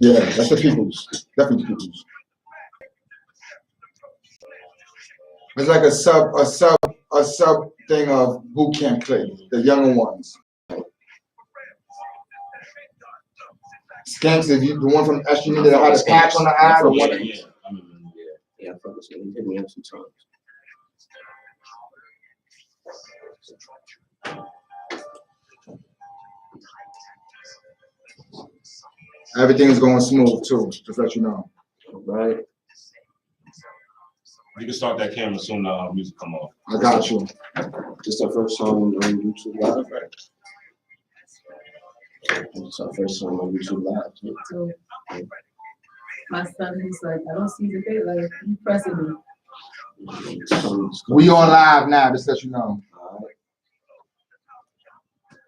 Yeah, that's the people's. Definitely people's. It's like a sub thing of boot camp click, the younger ones. Skanks, the one from S.STREET that had a patch on the eye, or one. Yeah, I fuck with him. He hit me up sometimes. Everything is going smooth too, just let you know. Right. You can start that camera soon. Music come off. I got you. This our first song on YouTube Live, right? It's our first song on YouTube Live. So my son is like, I don't see the date, like you pressing me. We on live now, just let you know.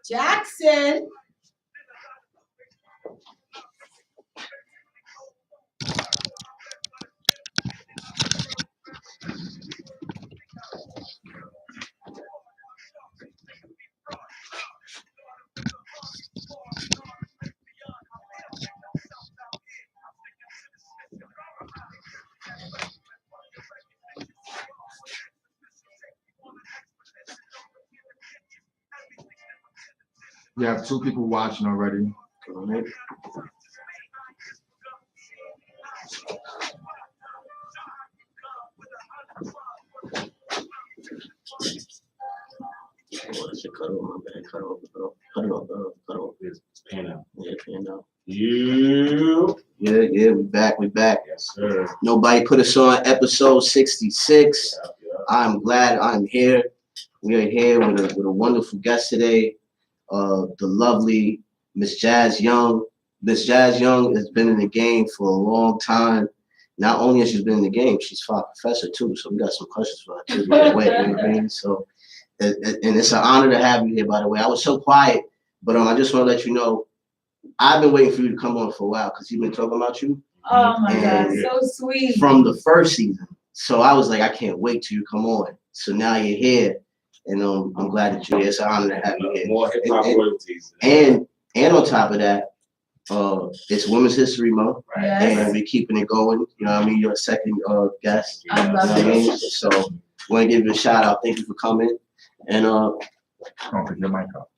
Jackson. We have 2 people watching already. Right. Cut off, my bad. Cut off. It's pan out. Yeah, pan out. Yeah. Yeah, we back. Yes, sir. Nobody put us on episode 66. Yeah. I'm glad I'm here. We are here with a wonderful guest today, the lovely Miss Jazz Young. Miss Jazz Young has been in the game for a long time. Not only has she been in the game, she's a professor too. So we got some questions for her too. You know what I mean? So, and it's an honor to have you here. By the way, I was so quiet, but I just want to let you know, I've been waiting for you to come on for a while because he's been talking about you. Oh my God, so sweet. From the first season. So I was like, I can't wait till you come on. So now you're here, and I'm glad that you're here. It's an honor to have you here. More hip hop royalties. And on top of that, it's Women's History Month, Yes. and we're keeping it going. You know what I mean? You're a second guest. I love You know what I it. mean? So want to give you a shout out. Thank you for coming. And Oh, pick your mic up.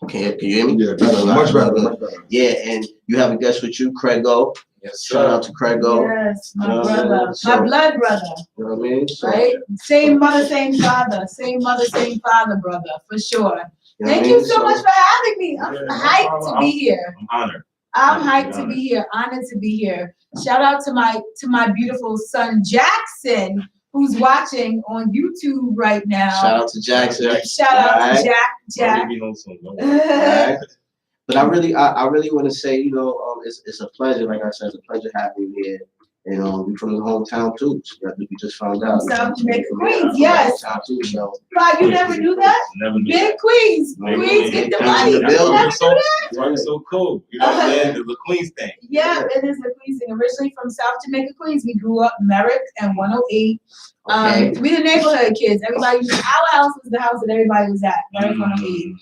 can you hear me? Yeah, better, much better. Yeah, and you have a guest with you, Craigo. Yes, Shout out to Craigo. Yes, my You know what I mean? brother, So- my blood brother, You know what I mean? So, right? Same mother, same father, same mother, same father, brother, for sure. you know what I Thank mean? you so much for having me. I'm Yeah, no hyped problem. to be here. I'm honored. I'm Yeah, hyped to be here, honored to be here. Shout out to my beautiful son Jackson, who's watching on YouTube right now. Shout out to Jackson. Shout out Alright. to Jack. I'll be home soon. Don't worry. Alright. But I really want to say, you know, it's a pleasure. Like I said, it's a pleasure having you here. And you're from the hometown too. So we just found out. South Jamaica, From Queens, the yes. hometown too, so. Wow, you never knew that? Never knew Big that. Queens. Never Queens knew get the that. money. You That's never why knew that? That's why it's so cool. You know what I'm saying? The Queens thing. Yeah, it is the Queens thing. Originally from South Jamaica, Queens. We grew up Merrick and 108. Okay. We the neighborhood kids. Everybody, our house was the house that everybody was at. Merrick 108.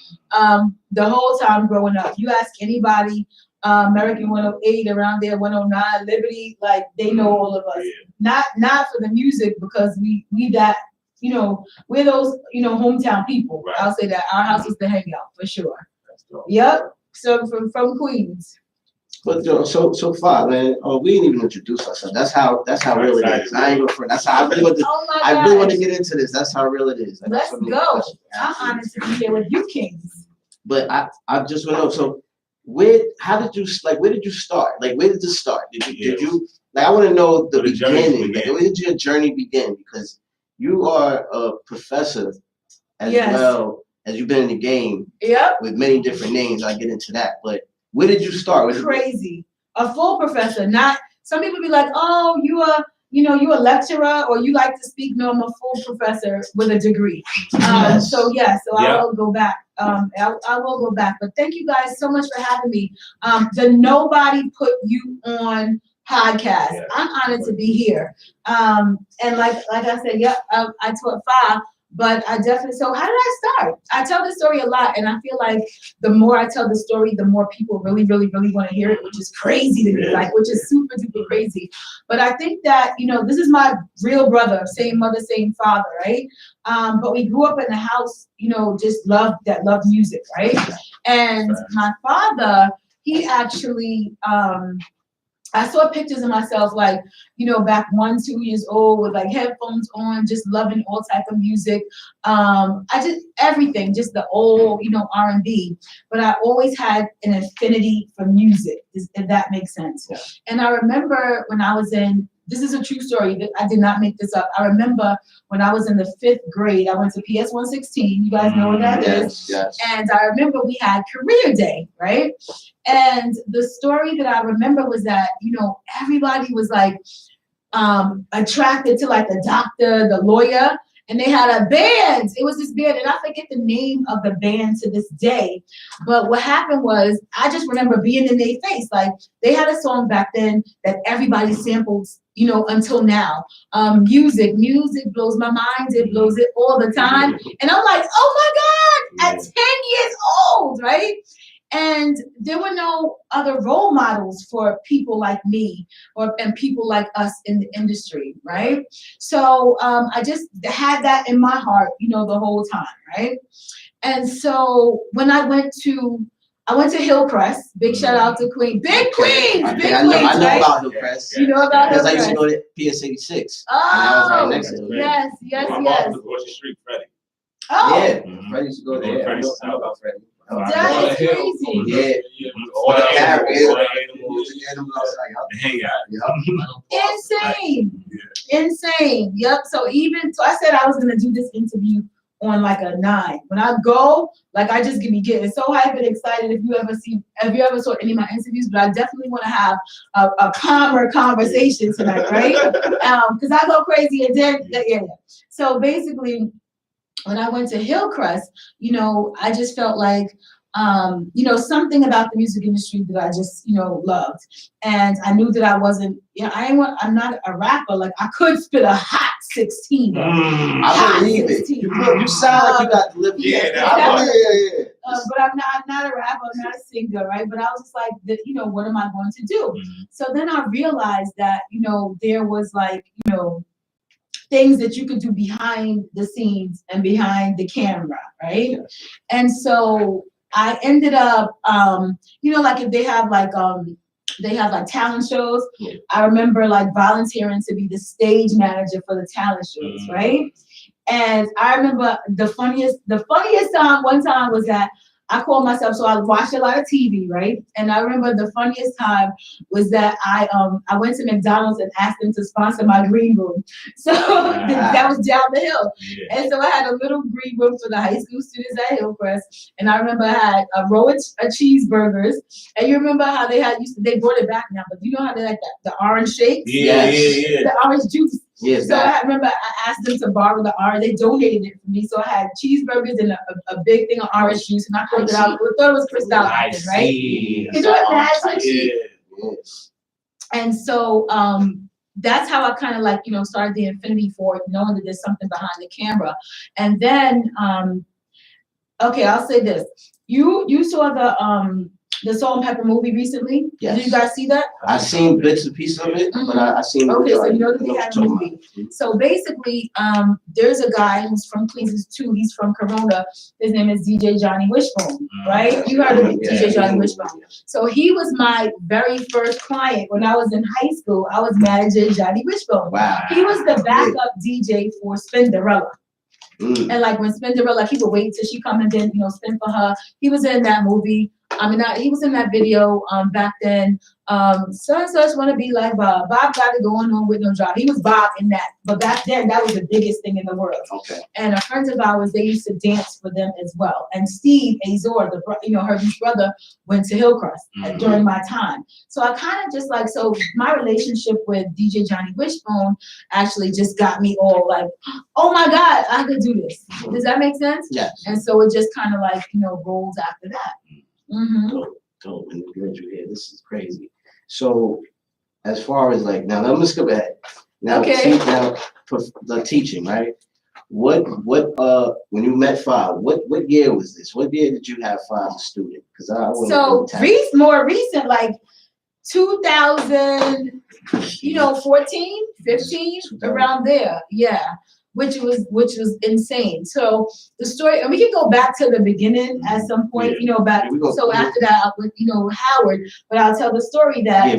The whole time growing up. You ask anybody, American 108 around there, 109, Liberty, like they know all of us. Yeah. Not for the music because we that, you know, we're those, you know, hometown people. Right. I'll say that. Our house is the hangout for sure. That's dope. Yep. So from Queens. But so far, man, we didn't even introduce ourselves. That's how real it is. I ain't gonna front. That's how I really want to. Oh my I really want to gosh. get into this. That's how real it is. I got Let's so many go. questions. I'm honored to be here with you kings. But I just want to know. So where did you start? Like where did this start? Did you like? I want to know the Where the journey beginning. began. Like, where did your journey begin? Because you are a professor as Yes. well as you've been in the game Yep. with many different names. I get into that, but where did you start? Crazy. A full professor. Not some people be like, oh, you a lecturer or you like to speak. No, I'm a full professor with a degree. So Yeah. I will go back. I will go back. But thank you guys so much for having me. The Nobody Put You On podcast. Yeah. I'm honored to be here. And like I said, I taught 5, But I definitely, so how did I start? I tell this story a lot, and I feel like the more I tell the story, the more people really, really, really want to hear it, which is crazy to me, like, which is super duper crazy. But I think that, you know, this is my real brother, same mother, same father, right? But we grew up in a house, you know, just loved music, right? And my father, he actually, I saw pictures of myself, like, you know, back 1, 2 years old with like headphones on, just loving all type of music. I just, everything, just the old, you know, R&B. But I always had an affinity for music, if that makes sense. Yeah. And I remember when I was in, this is a true story, I did not make this up. I remember when I was in the 5th grade, I went to PS 116. You guys know what that is? Yes. And I remember we had career day, right? And the story that I remember was that, you know, everybody was like attracted to like the doctor, the lawyer, and they had a band. It was this band, and I forget the name of the band to this day. But what happened was, I just remember being in their face. Like, they had a song back then that everybody sampled, you know, until now. Music blows my mind. It blows it all the time. And I'm like, oh my God, at 10 years old, right? And there were no other role models for people like me and people like us in the industry, right? So I just had that in my heart, you know, the whole time, right? And so when I went to Hillcrest. Big shout out to Queen. Big Queens, I Queens, know right? about Hillcrest. You know about Because I Hillcrest? used to go to PS 86. Oh, and I was right next to it. yes. My mom was across the street, Freddie. Oh, Yeah, Freddie used to go there. I know about Freddie. That's crazy. Yeah. All the Carrots, animals, all the animals outside. the hangout. Insane. Insane. Yep. So I said I was gonna do this interview on like a 9. When I go, like, I just be getting so hyped and excited. If you ever saw any of my interviews, but I definitely want to have a calmer conversation tonight, right? Because I go crazy and then yeah. So basically, when I went to Hillcrest, you know, I just felt like, you know, something about the music industry that I just, you know, loved. And I knew that I wasn't, you know, I'm not a rapper. Like, I could spit a hot 16. I believe it. You sound like you got delivery. Yeah, but I'm not a rapper, I'm not a singer, right? But I was just like, you know, what am I going to do? So then I realized that, you know, there was like, you know, things that you could do behind the scenes and behind the camera, right? Yes. And so I ended up, you know, like if they have like talent shows, I remember like volunteering to be the stage manager for the talent shows, right? And I remember the funniest time, one time was that I called myself, so I watched a lot of TV, right? And I remember the funniest time was that I went to McDonald's and asked them to sponsor my green room. So that was down the hill. Yeah. And so I had a little green room for the high school students at Hillcrest. And I remember I had a row of cheeseburgers. And you remember how they brought it back now, but you know how they like the orange shakes? Yeah. The orange juice. Yes, so I remember I asked them to borrow the orange. They donated it for me. So I had cheeseburgers and a big thing of orange juice. And I thought it was Cristal, right? Can you imagine? Yeah. And so that's how I kind of like, you know, started the affinity for it, knowing that there's something behind the camera. And then, okay, I'll say this. You saw the Salt and Pepper movie recently? Yes. Did you guys see that? I seen bits and pieces of it, but I seen. Okay, so you know that they had a movie. So basically, there's a guy who's from Queens too. He's from Corona. His name is DJ Johnny Wishbone, right? You heard of DJ Johnny Wishbone. So he was my very first client when I was in high school. I was managing Johnny Wishbone. Wow. He was the backup DJ for Spinderella. And like when Spinderella, like he would wait till she come and then, you know, spin for her. He was in that movie. He was in that video back then. Such want to be like Bob. Bob got it going on with no job. He was Bob in that. But back then, that was the biggest thing in the world. Okay. And a friend of ours, they used to dance for them as well. And Steve Azor, Herbie's brother, went to Hillcrest during my time. So I kind of just like, so my relationship with DJ Johnny Wishbone actually just got me all like, oh my God, I could do this. Does that make sense? Yes. And so it just kind of like, you know, rolls after that. Dope, and good you here. This is crazy. So, as far as like now, let's go back. Now, okay. now for the teaching, right? What when you met Five, what year was this? What year did you have Five as a student? Because I So more recent, like 2000, 14, 15, around there. Yeah. Which was insane. So the story, and we can go back to the beginning at some point, back. So after that, with Howard, but I'll tell the story that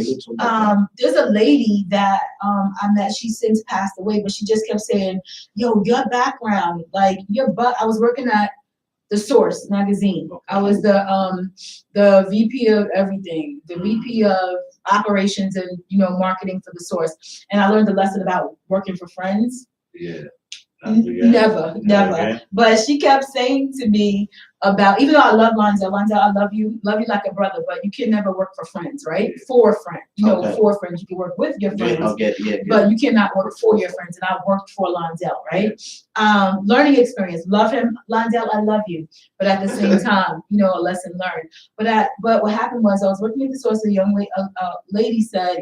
there's a lady that I met. She since passed away, but she just kept saying, "Yo, your background, like I was working at The Source magazine. I was the VP of everything, the VP of operations and marketing for The Source, and I learned a lesson about working for friends. Yeah. Never. Okay. But she kept saying to me about, even though I love Lonzel, I love you like a brother, but you can never work for friends, right? For a friend, for friends, you can work with your friends, but you cannot work for your friends. And I worked for Lonzel, right? Learning experience, love him, Lonzel, I love you, but at the same time, a lesson learned. But what happened was I was working at The Source. A lady said,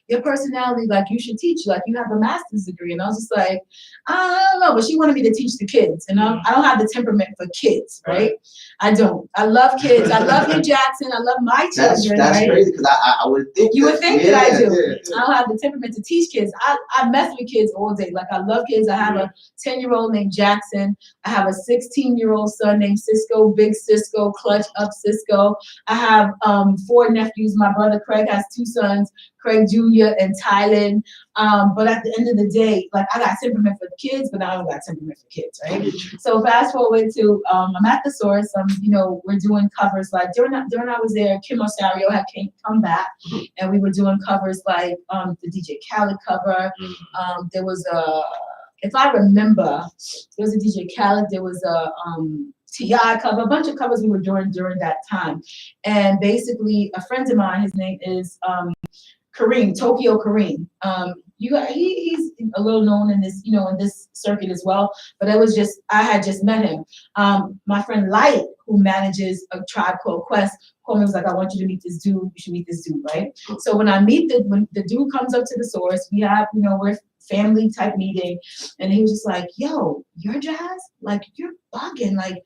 your personality, like you should teach, like you have a master's degree, and I was just like, I don't know, but she wanted me to teach the kids, and I don't have the temperament for kids, right? I don't. I love kids. I love you, Jackson. I love my children. That's right? crazy because I would think you would think that I do. Yeah. I don't have the temperament to teach kids. I mess with kids all day. Like I love kids. I have a 10-year-old named Jackson. I have a 16-year-old son named Cisco, Big Cisco, Clutch Up Cisco. I have 4 nephews. My brother Craig has 2 sons, Craig Jr. and Tylen. But at the end of the day, like I got temperament for the kids, but I don't got temperament for kids, right? So fast forward to I'm at The Source. We're doing covers like during I was there, Kim Osario had come back, and we were doing covers like the DJ Khaled cover. There was if I remember, there was a DJ Khaled. There was a T.I. cover, a bunch of covers we were doing during that time. And basically, a friend of mine, his name is Kareem, Tokyo Kareem. He's a little known in this, in this circuit as well. But I had just met him. My friend Light, who manages a tribe called Quest, called me and was like, I want you to meet this dude. You should meet this dude, right? So when when the dude comes up to The Source, we have, we're family type meeting, and he was just like, yo, you're Jazz? Like, you're bugging. Like,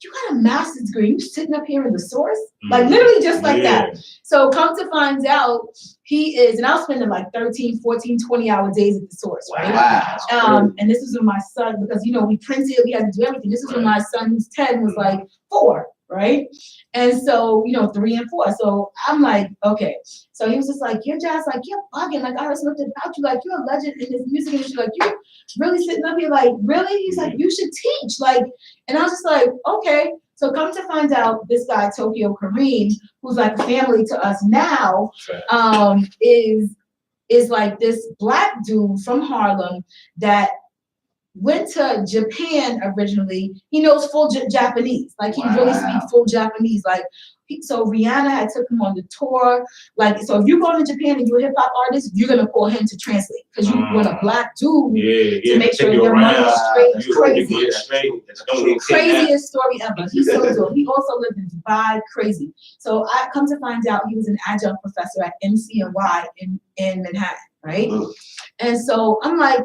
you got a master's degree, you sitting up here in The Source? Like literally just like that. So come to find out, he is, and I was spending like 13, 14, 20-hour days at The Source, right? Wow. And this is when my son, because we printed, we had to do everything. This is when my son, who's 10, was like 4, right? And so, 3 and 4. So I'm like, okay. So he was just like, you're Jazz, like, you're bugging. Like, I heard something about you. Like, you're a legend in this music industry. Like, you're really sitting up here. Like, really? He's like, you should teach. Like, and I was just like, okay. So come to find out, this guy, Tokyo Kareem, who's like a family to us now, is like this Black dude from Harlem that went to Japan originally. He knows full Japanese. Like, he really speaks full Japanese. Like, so Rihanna had took him on the tour. Like, so if you're going to Japan and you're a hip hop artist, you're gonna call him to translate because you want a Black dude to make sure your money is straight. Craziest story ever. He's so dope. He also lived in Dubai. Crazy. So I come to find out he was an adjunct professor at MCNY in Manhattan, right? And so I'm like,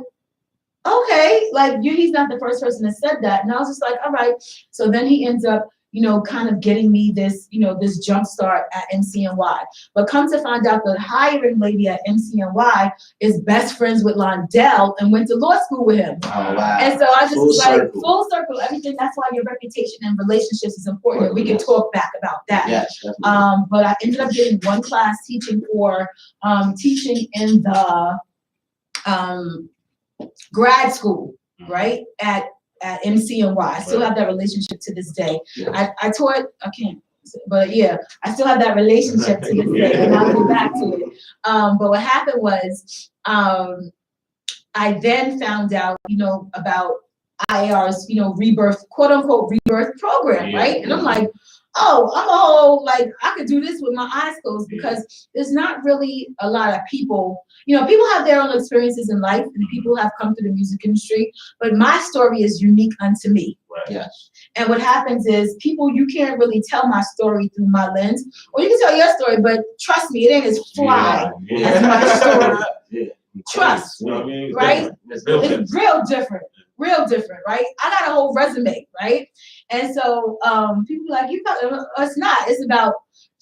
okay, like he's not the first person that said that. And I was just like, all right. So then he ends up, kind of getting me this, this jump start at MCNY. But come to find out, the hiring lady at MCNY is best friends with Londell and went to law school with him. Oh, wow. And so I just was like, full circle, everything. That's why your reputation and relationships is important. We can talk back about that. Yes, but I ended up getting one class teaching in the grad school, right, at MCNY. I still have that relationship to this day. I taught, I can't, but yeah, I still have that relationship to this day, and I'll get back to it. But what happened was, I then found out, about IAR's, rebirth, quote unquote, rebirth program, right? And I'm like, oh, I'm a whole, like, I could do this with my eyes closed, because there's not really a lot of people, people have their own experiences in life, and people have come through the music industry, but my story is unique unto me. Right. Yes. And what happens is, you can't really tell my story through my lens, or you can tell your story, but trust me, it ain't as fly as my story. Trust, right? It's real different. real different, right? I got a whole resume, right? And so people are like, you got, it's not. It's about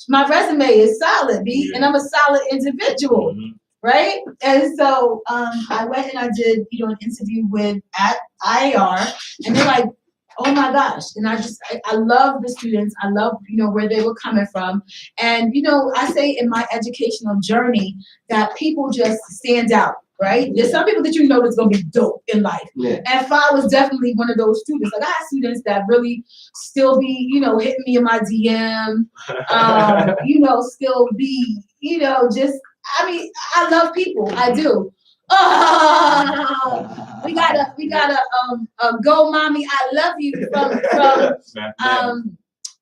my resume is solid, B, and I'm a solid individual, right? And so I went and I did, an interview with at IAR, and they're like, oh my gosh. And I love the students. I love, where they were coming from. And, I say in my educational journey that people just stand out, right? There's some people that that's going to be dope in life. Yeah. And Fa was definitely one of those students. Like I had students that really still be, hitting me in my DM, still be, just, I love people. I do. Oh, we gotta go, mommy. I love you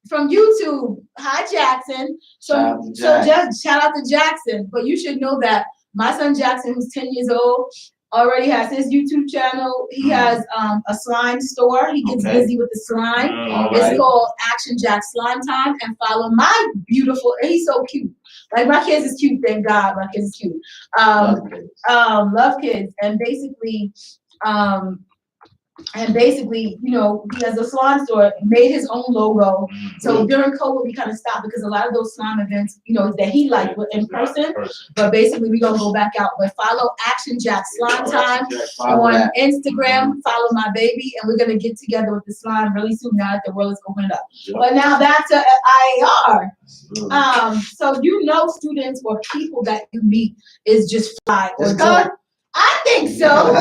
from YouTube. Hi, Jackson. So just shout out to Jackson. But you should know that my son Jackson, who's 10 years old, already has his YouTube channel. He has a slime store. He gets busy with the slime. It's called Action Jack Slime Time. And follow my beautiful. He's so cute. Like my kids is cute. Thank God, my kids is cute. Love kids. And basically, he has a slime store, made his own logo. So during COVID, we kind of stopped because a lot of those slime events, that he liked were in person. But basically, we're going to go back out. But follow Action Jack Slime Time on Instagram. Follow my baby. And we're going to get together with the slime really soon now that the world is opening up. But now back to IAR. So students or people that you meet is just fly or dope. I think so.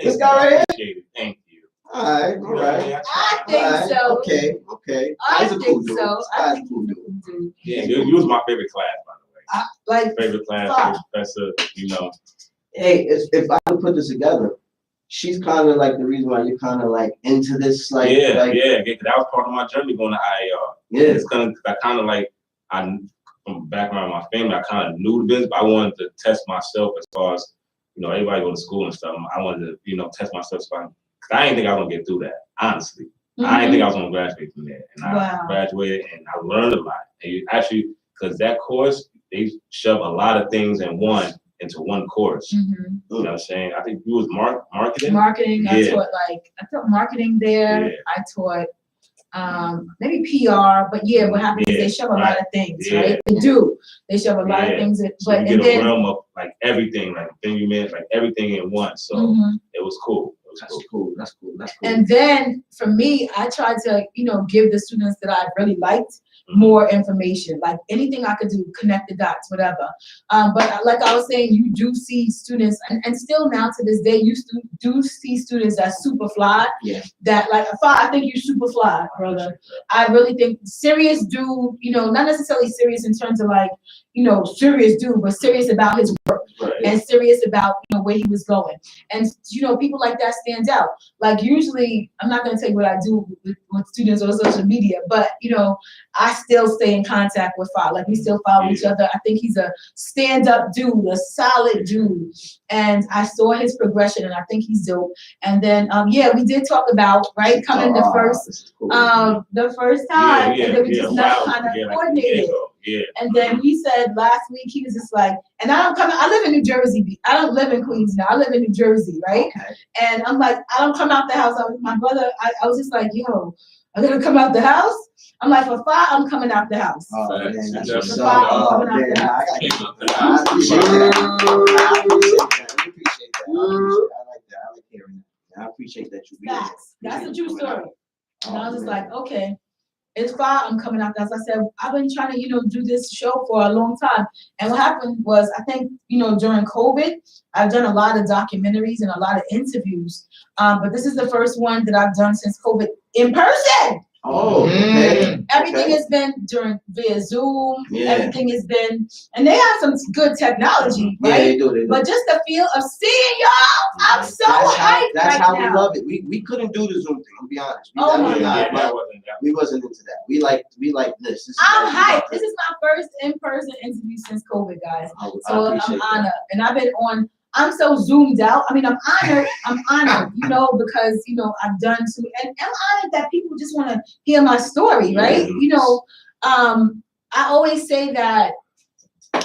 This guy right here. Thank you. All right. I think so. Okay. I think so. I think cool dude. Yeah, you was my favorite class, by the way. Favorite class, professor, Hey, if I could put this together, she's kind of like the reason why you're kind of like into this, like. Yeah. That was part of my journey going to IAR. Yeah. It's from background of my family, I kind of knew the business, but I wanted to test myself as far as, everybody go to school and stuff. I wanted to, test myself. Because I didn't think I was going to get through that, honestly. I didn't think I was going to graduate from there. And I graduated and I learned a lot. And because that course, they shove a lot of things into one course. You know what I'm saying? I think you was marketing. Marketing, I taught marketing there. Yeah. I taught maybe PR, but what happens is they shove a lot of things, right? They do. They shove a lot of things in, so you get a realm of like everything, like thing you meant, like everything in one. So it was cool. That's cool. And then for me, I tried to, give the students that I really liked more information, like anything I could do, connect the dots, whatever. But like I was saying, you do see students, and still now to this day, you do see students that super fly. Yeah. That like, I think you super fly, brother. I really think serious dude, not necessarily serious in terms of like, serious dude, but serious about his work and serious about, where he was going. And, people like that stand out. Like usually, I'm not going to tell you what I do with students on social media, but, I still stay in contact with Fa. Like we still follow each other. I think he's a stand-up dude, a solid dude. And I saw his progression and I think he's dope. And then, we did talk about, coming the first time. And then we just not kind of coordinated. And then he said last week, he was just like, and I live in New Jersey. I don't live in Queens now. I live in New Jersey, right? Okay. And I'm like, I don't come out the house. My brother, I was just like, yo, I'm going to come out the house. I'm like, for Fa, I'm coming out the house. Oh, man, that's what's up. I appreciate that. I appreciate that. I like hearing that. I appreciate that you being here. That's a true story. And I was just like, okay. It's fine. I'm coming out there. As I said, I've been trying to, do this show for a long time. And what happened was, I think, during COVID, I've done a lot of documentaries and a lot of interviews. But this is the first one that I've done since COVID in person. Oh, okay. Everything has been via Zoom. Yeah. Everything has been, and they have some good technology, right? Yeah, they do. But just the feel of seeing y'all, I'm so hyped. That's how we love it. We couldn't do the Zoom thing. I'll be honest. We wasn't into that. We like this. I'm hyped. This is my first in-person interview since COVID, guys. So I'm honored, and I've been on. I'm so zoomed out. I mean, I'm honored, because, I've done so, and I'm honored that people just want to hear my story, right? I always say that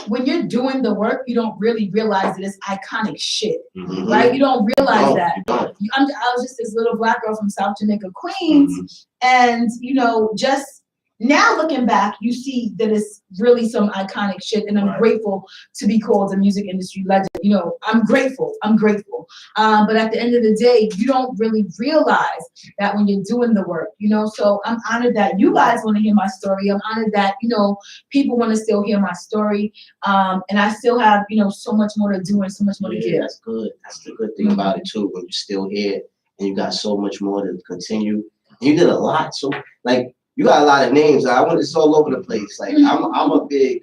when you're doing the work, you don't really realize that it's iconic shit, Mhm. right? You don't realize No, that. you don't. I was just this little black girl from South Jamaica, Queens, and you know, just now looking back, you see that it's really some iconic shit, and I'm grateful to be called a music industry legend. You know, I'm grateful. But at the end of the day, you don't really realize that when you're doing the work, you know. So I'm honored that you guys want to hear my story. I'm honored that, you know, people want to still hear my story. And I still have, you know, so much more to do and so much more to give. That's good. That's the good thing about it too. When you're still here and you got so much more to continue. You did a lot. So like, you got a lot of names. It's all over the place. Like I'm a big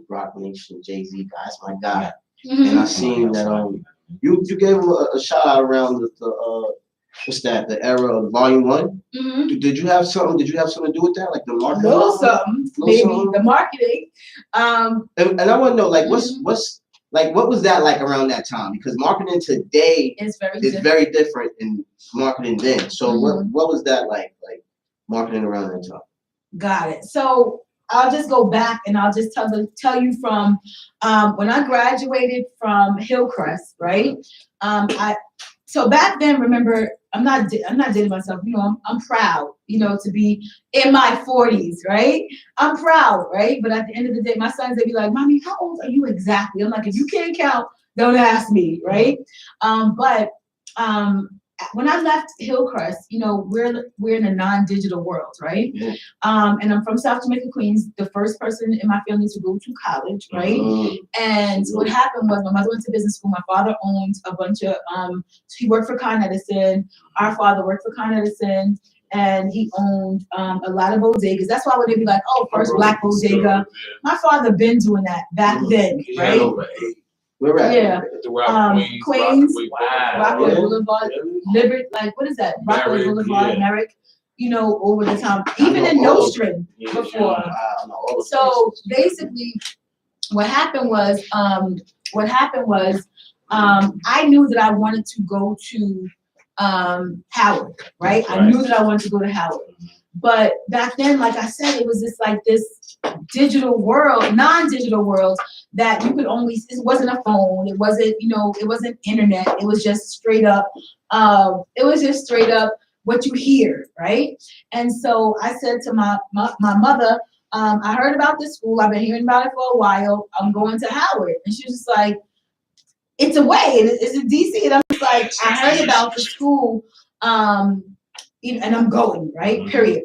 Rock Nation Jay-Z guy. That's my guy. And I seen that you gave him a shout out around the what's that? The era of Volume 1. Did you have something? Did you have something to do with that? Like the marketing? Little something, maybe the marketing. And I want to know, like, what's like, what was that like around that time? Because marketing today is very different in marketing then. So what was that like marketing around that time? Got it. So I'll just go back and I'll just tell you from when I graduated from Hillcrest, right? So back then, remember, I'm not dating myself. You know, I'm proud, you know, to be in my 40s, right? I'm proud, right? But at the end of the day, my sons, they be like, "Mommy, how old are you exactly?" I'm like, if you can't count, don't ask me, right? When I left Hillcrest, you know, we're in a non-digital world, right? And I'm from South Jamaica, Queens, the first person in my family to go to college, right? And what happened was my mother went to business school. My father owned a bunch of, he worked for Con Edison. Our father worked for Con Edison. And he owned a lot of bodegas. That's why when they be like, "Oh, first black bodega," my father been doing that back then, right? Where at? Yeah. Queens, wow. Rockaway Boulevard, Liberty, like what is that? Rockaway Boulevard, Merrick, you know, over the time, even in Nostrand before. So basically, what happened was, I knew that I wanted to go to Howard, right? I knew that I wanted to go to Howard. But back then, like I said, it was just like this digital world, non-digital world that you could only, it wasn't a phone, it wasn't, you know, it wasn't internet, it was just straight up, what you hear, right? And so I said to my mother, I heard about this school, I've been hearing about it for a while, I'm going to Howard. And she was just like, it's away, it's in DC. And I'm just like, I heard about the school, and I'm going, right, period.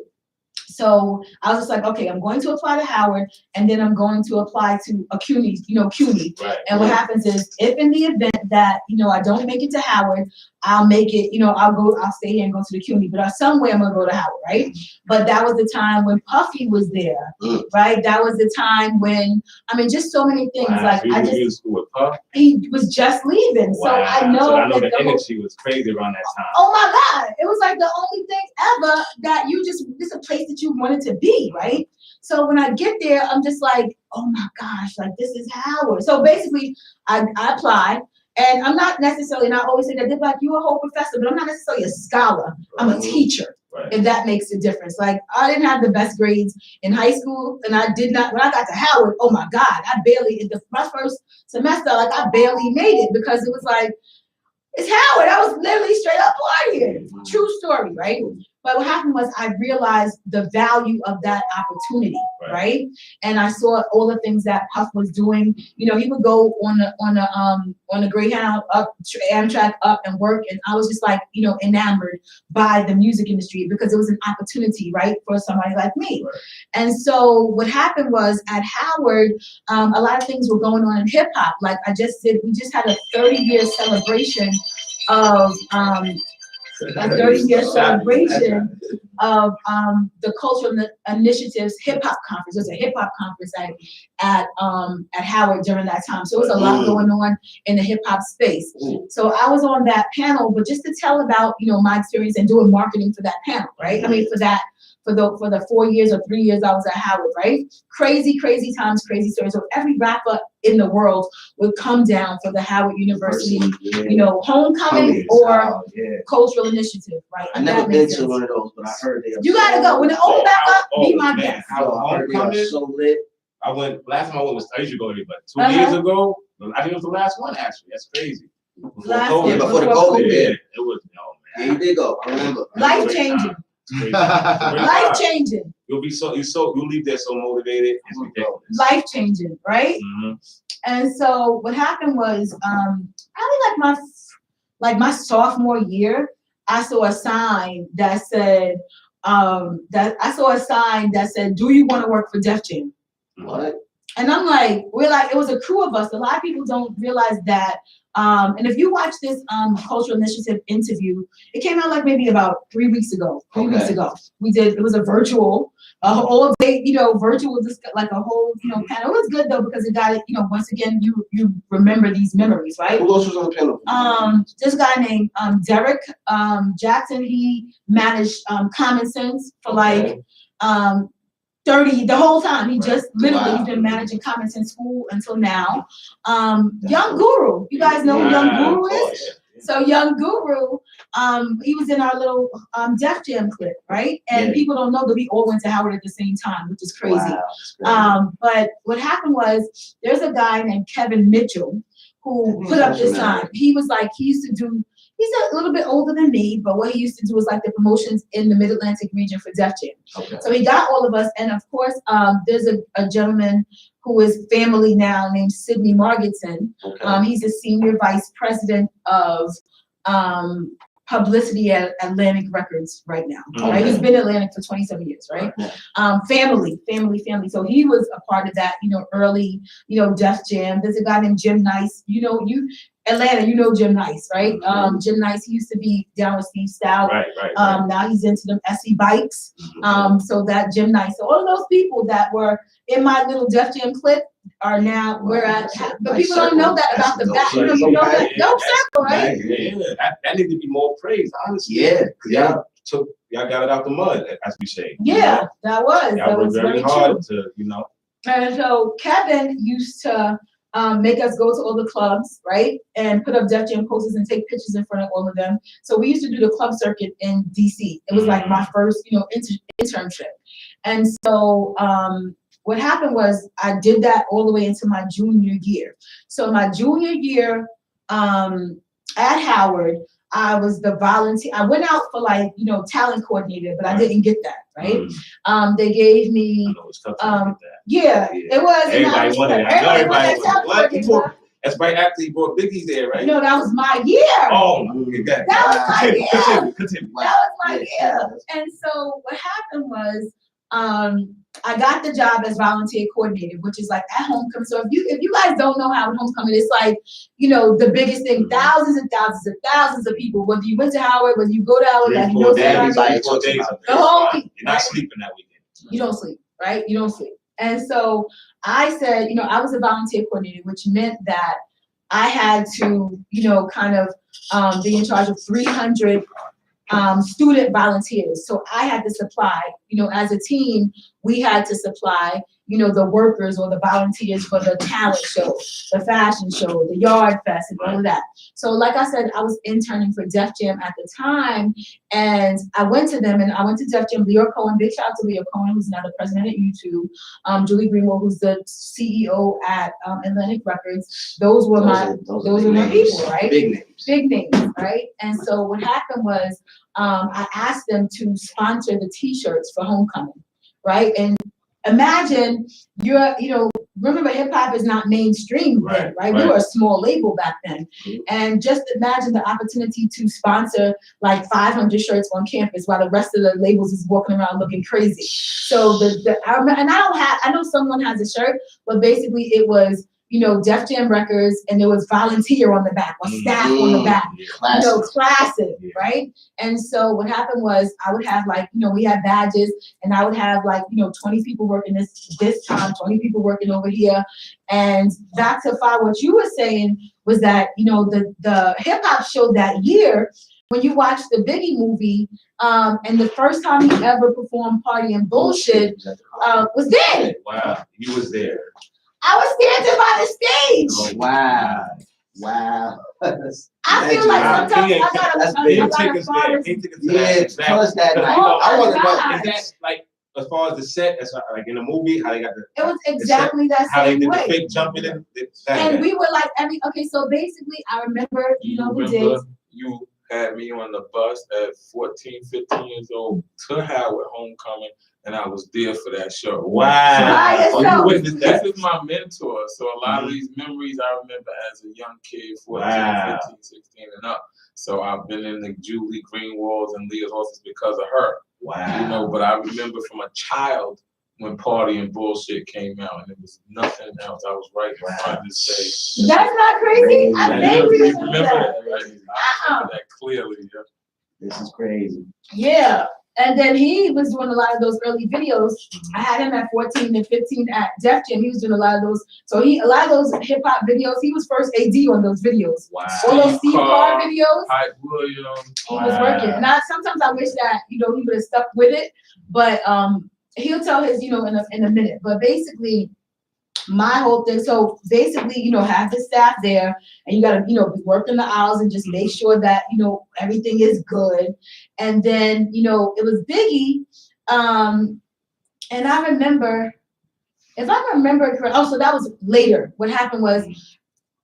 So I was just like, okay, I'm going to apply to Howard, and then I'm going to apply to a CUNY, you know, CUNY. Right. And what happens is, if in the event that, you know, I don't make it to Howard, I'll make it, you know, I'll stay here and go to the CUNY, but somewhere I'm gonna go to Howard, right? But that was the time when Puffy was there, right? That was the time when, I mean, just so many things. Like so you school with Puff? He was just leaving, so I know. So I know the energy was crazy around that time. Oh my God, it was like the only thing ever that it's a place that you wanted to be, right? So when I get there, I'm just like, oh my gosh, like this is Howard. So basically, I apply. And I'm not necessarily, and I always say that they're like, you're a whole professor, but I'm not necessarily a scholar. I'm a teacher, if that makes a difference. Like, I didn't have the best grades in high school, and I did not, when I got to Howard, oh my God, my first semester, like I barely made it because it was like, it's Howard. I was literally straight up partying. True story, right? But what happened was I realized the value of that opportunity, right? And I saw all the things that Puff was doing. You know, he would go on the Greyhound up, Amtrak up and work, and I was just like, you know, enamored by the music industry because it was an opportunity, right, for somebody like me. And so what happened was at Howard, a lot of things were going on in hip hop. Like we just had a 30-year celebration of a 30-year celebration of the Cultural Initiatives Hip Hop Conference. It was a hip hop conference at Howard during that time. So it was a lot going on in the hip hop space. So I was on that panel, but just to tell about, you know, my experience and doing marketing for that panel, right? I mean, for the 4 years or 3 years I was at Howard, right? Crazy, crazy times, crazy stories. So every rapper in the world would come down for the Howard University, you know, homecoming or cultural initiative, right? I never been to one of those, but I heard they are. You gotta go. When it open back up, be my guest. I heard they are so lit. I went, last time I went was, I usually go every, but 2 years ago, I think it was the last one actually. That's crazy. Before Last COVID. Yeah, before the COVID. Yeah, it was, no, Yeah, man. you did go. I remember. Life changing. Crazy. Life changing. You'll leave there so motivated. It's ridiculous. Life changing, right? Mm-hmm. And so what happened was, probably like my sophomore year, I saw a sign that said, do you want to work for Def Jam? What? And I'm like, it was a crew of us. A lot of people don't realize that. And if you watch this cultural initiative interview, it came out like maybe about 3 weeks ago. 3 weeks ago, it was a virtual, all day, virtual, like a whole, panel. It was good though because it got it, once again, you remember these memories, right? Who else was on the panel? This guy named Derek Jackson. He managed Common Sense for like 30 the whole time. He just literally he's been managing Common Sense School until now. Young Guru, you guys know who Young Guru is? So Young Guru, he was in our little Def Jam clip, right? And people don't know that we all went to Howard at the same time, which is crazy. Wow, but what happened was there's a guy named Kevin Mitchell who put up this sign. He used to do, he's a little bit older than me, but what he used to do was like the promotions in the Mid-Atlantic region for Def Jam. Okay. So he got all of us, and of course, there's a gentleman who is family now named Sidney Margetson. Okay. He's a senior vice president of publicity at Atlantic Records right now. Okay. Right? He's been at Atlantic for 27 years, right? Family. So he was a part of that, early, Def Jam. There's a guy named Jim Nice. Atlanta, Jim Nice, right? Mm-hmm. Jim Nice, he used to be down with Steve Stout. Right. Now he's into them SE bikes. Mm-hmm. So that Jim Nice. So all of those people that were in my little Def Jam clip are now but people don't know that about the back. You know that dope circle, right? Yeah. That needs to be more praised, honestly. Yeah. Y'all got it out the mud, as we say. Yeah, that was very hard to, And so Kevin used to make us go to all the clubs, right? And put up Def Jam posters and take pictures in front of all of them. So we used to do the club circuit in DC. It was like my first, internship. And so what happened was I did that all the way into my junior year. So my junior year at Howard, I was the volunteer. I went out for talent coordinator, but I didn't get that, right? They gave me, it was tough to get that. Yeah, it was. Everybody wanted that. Everybody wanted that. That's right after he brought Biggie there, right? No, that was my year. Oh, that was my year. Continue. That was my year. And so what happened was, I got the job as volunteer coordinator, which is like at homecoming. So if you guys don't know how homecoming is, like, the biggest thing, thousands and thousands and thousands of people, whether you went to Howard, whether you go to Howard, everybody the whole week. You're not sleeping that weekend. You don't sleep, right? You don't sleep. And so I said, I was a volunteer coordinator, which meant that I had to, kind of be in charge of 300 student volunteers. So I had to supply, as a team, we had to supply, the workers or the volunteers for the talent show, the fashion show, the yard fest, and all of that. So like I said, I was interning for Def Jam at the time, and I went to them, and I went to Def Jam. Leo Cohen, big shout out to Leo Cohen, who's now the president at YouTube. Julie Greenwald, who's the CEO at Atlantic Records. Those were my people, right? Big names, right? And so what happened was, I asked them to sponsor the T-shirts for homecoming, right? And imagine remember hip hop is not mainstream then, right? We were a small label back then. And just imagine the opportunity to sponsor like 500 shirts on campus while the rest of the labels is walking around looking crazy. So I know someone has a shirt, but basically it was, Def Jam Records, and there was volunteer on the back or staff on the back, classic, right? And so what happened was I would have we had badges, and I would have 20 people working this time, 20 people working over here. And back to what you were saying was that, the hip hop show that year, when you watch the Biggie movie, and the first time he ever performed Party and Bullshit was there. Wow, he was there. I was standing by the stage. Oh, wow. I feel like sometimes I gotta tell us that night. I want to know. Is that like as far as the set, as like in the movie, how they got the It was exactly that how they same did way. the fake jumping in. And we were like, okay, so basically, I remember, you know, who did. You had me on the bus at 14, 15 years old to Howard Homecoming, and I was there for that show. Wow. So you witnessed that. This is my mentor, so a lot of these memories I remember as a young kid, 14, 15, 16 and up. So I've been in the Julie Greenwald's and Leah's office because of her. Wow. You know, but I remember from a child when Party and Bullshit came out, and it was nothing else. I was right in front of the stage. That's not crazy. I vaguely remember that. Right? I remember that clearly. Yeah. This is crazy. Yeah. And then he was doing a lot of those early videos. I had him at 14 and 15 at Def Jam. He was doing a lot of those. So a lot of those hip hop videos, he was first AD on those videos. Wow. All those Steve Carr videos, Hype Williams. he was working. And sometimes I wish that, you know, he would have stuck with it. But he'll tell his, you know, in a minute. But basically, my whole thing, so basically, you know, have the staff there and you gotta, you know, be working the hours and just make sure that, you know, everything is good. And then, you know, it was Biggie. And I remember, if I remember correctly, so that was later. What happened was,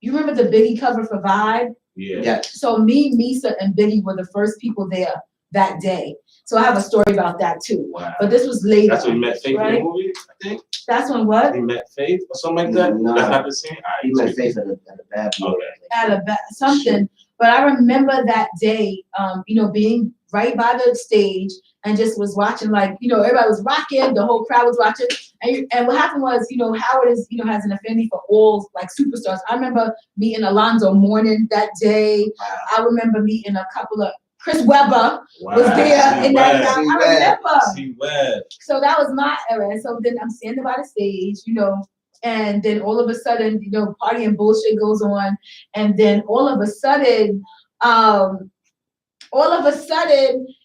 you remember the Biggie cover for Vibe? Yeah. So me, Misa, and Biggie were the first people there that day. So I have a story about that too. Wow. But this was later. That's when you met Faith right? in the movie, I think. That's when what? He met Faith or something like that. No. That's not the same. He met Faith at a bad boy. Okay. Something. But I remember that day, you know, being right by the stage and just was watching, like, you know, everybody was rocking, the whole crowd was watching. And what happened was, you know, Howard is, you know, has an affinity for all like superstars. I remember meeting Alonzo Mourning that day. Wow. I remember meeting a couple of Chris Webber was there in that crowd. I remember. See Webb. So that was my era. So then I'm standing by the stage, you know, and then all of a sudden, you know, Party and Bullshit goes on. And then all of a sudden,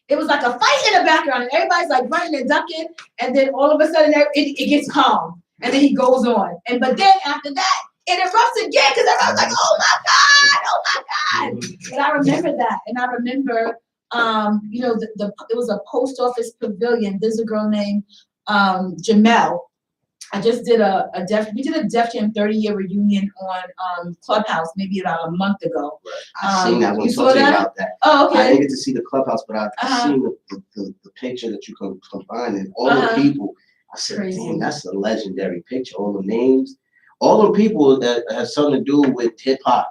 it was like a fight in the background and everybody's like running and ducking. And then all of a sudden it gets calm. And then he goes on. But then after that, it erupts again because everyone's like, oh my God. And I remember that. And I remember, you know, it was a post office pavilion. There's a girl named Jamel. I just did we did a Def Jam 30-year reunion on Clubhouse maybe about a month ago. I've seen that one. You saw that? About that. Oh, okay. I didn't get to see the Clubhouse, but I've seen the picture that you can combine and all the people. I said, Crazy. damn, that's a legendary picture. All the names, all the people that have something to do with hip hop.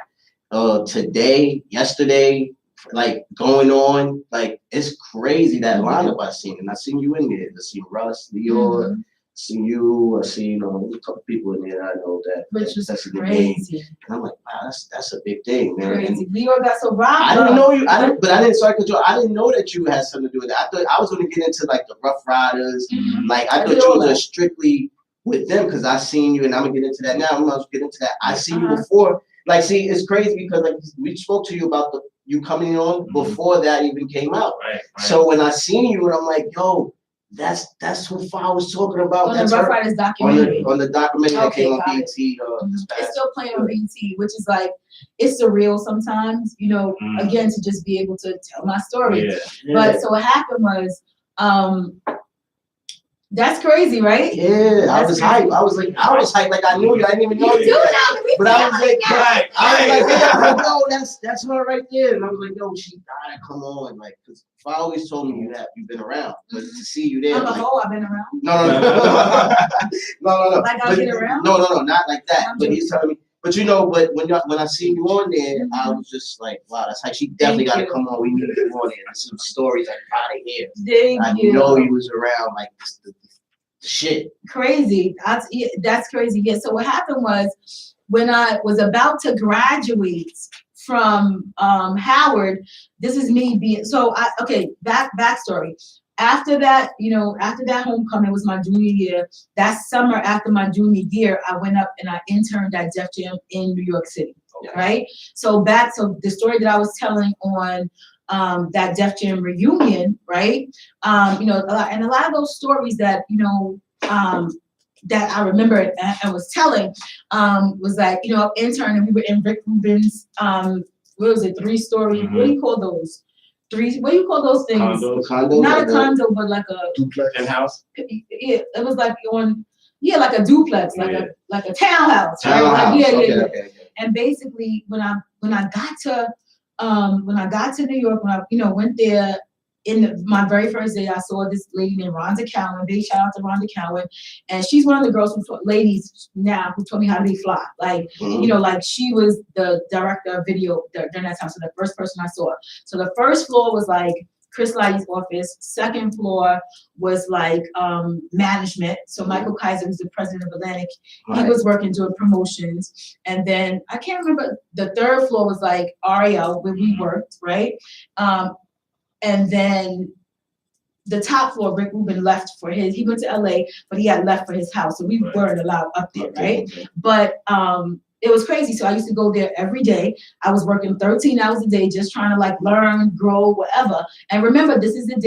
Today, yesterday, like going on, like it's crazy that lineup I seen, and I seen you in there. I seen Russ, Leor, seen you. I seen a couple people in there that I know that. Which was that's crazy. And I'm like, wow, that's a big thing, man. Crazy. Leor got so robbed. I didn't know you. I didn't know that you had something to do with that. I thought I was going to get into like the Rough Riders. Like I thought you were strictly with them because I seen you, and I'm gonna get into that now. I'm gonna get into that. I seen you before. Like, see, it's crazy because like we spoke to you about you coming on before that even came out. Right. So when I seen you, and I'm like, yo, that's who I was talking about. On That's the Rough Riders documentary. On the documentary that came on BET. It's still playing on BET, which is like, it's surreal sometimes, you know, again, to just be able to tell my story. Yeah. But so what happened was, that's crazy, right? Yeah, I was hyped. I was hyped like I knew you. I didn't even know you. But I was like, yeah, yo, that's her right there. And I was like, yo, she gotta come on. Like, because I always told me you've been around. But to see you there. I'm like, I've been around. No. Like I've been around? No, not like that. But he's telling me. But you know, but when I seen you on there, I was just like, wow, that's like she definitely gotta come on. We need you on there. There's some stories I gotta hear. I know you was around like the shit. Crazy. That's crazy. Yeah. So what happened was when I was about to graduate from Howard, this is me being backstory. After that, you know, after that homecoming was my junior year. That summer after my junior year, I went up and I interned at Def Jam in New York City. Okay. Right. So the story that I was telling on that Def Jam reunion, right? You know, a lot of those stories that, you know, that I remember and was telling was that, you know, intern and we were in Rick Rubin's, what was it, 3-story, what do you call those? what do you call those things? Condo. Not a condo, but like a Duplex. In-house. it was like like a duplex, like a townhouse, right? Townhouse. Like, Okay. And basically, when I got to New York, when I went there my very first day, I saw this lady named Rhonda Cowan. Big shout out to Rhonda Cowan, and she's one of the girls ladies now who taught me how to be fly. Like like she was the director of video during that time. So the first person I saw. So the first floor was like Chris Lighty's office. Second floor was like management. So Michael Kaiser, who's the president of Atlantic, he was working doing promotions. And then I can't remember, the third floor was like Ariel, where we worked, right? And then the top floor, Rick Rubin left for he went to LA, but he had left for his house. So we weren't allowed up there, right? Okay. But it was crazy. So I used to go there every day. I was working 13 hours a day, just trying to like learn, grow, whatever. And remember, this is the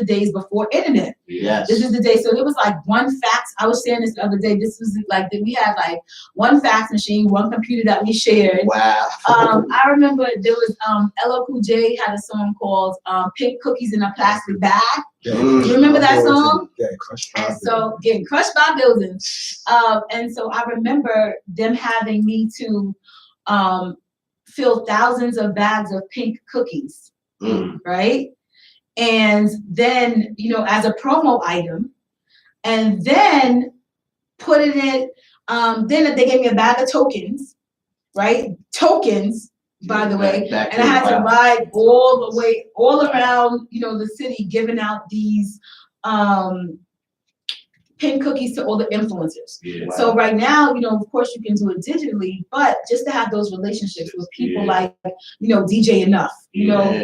days before internet. Yes. This is the day. So there was like one fax. I was saying this the other day. This was like we had like one fax machine, one computer that we shared. Wow. I remember there was LL Cool J had a song called "Pink Cookies in a Plastic Bag." Do you remember that song? Getting crushed by buildings. And so I remember them having me to fill thousands of bags of pink cookies, right? And then, as a promo item, and then put it in, then they gave me a bag of tokens, right? Tokens, by the way, and I had to ride all around, the city, giving out these pink cookies to all the influencers. Yeah. Wow. So right now, of course you can do it digitally, but just to have those relationships with people like, DJ Enough,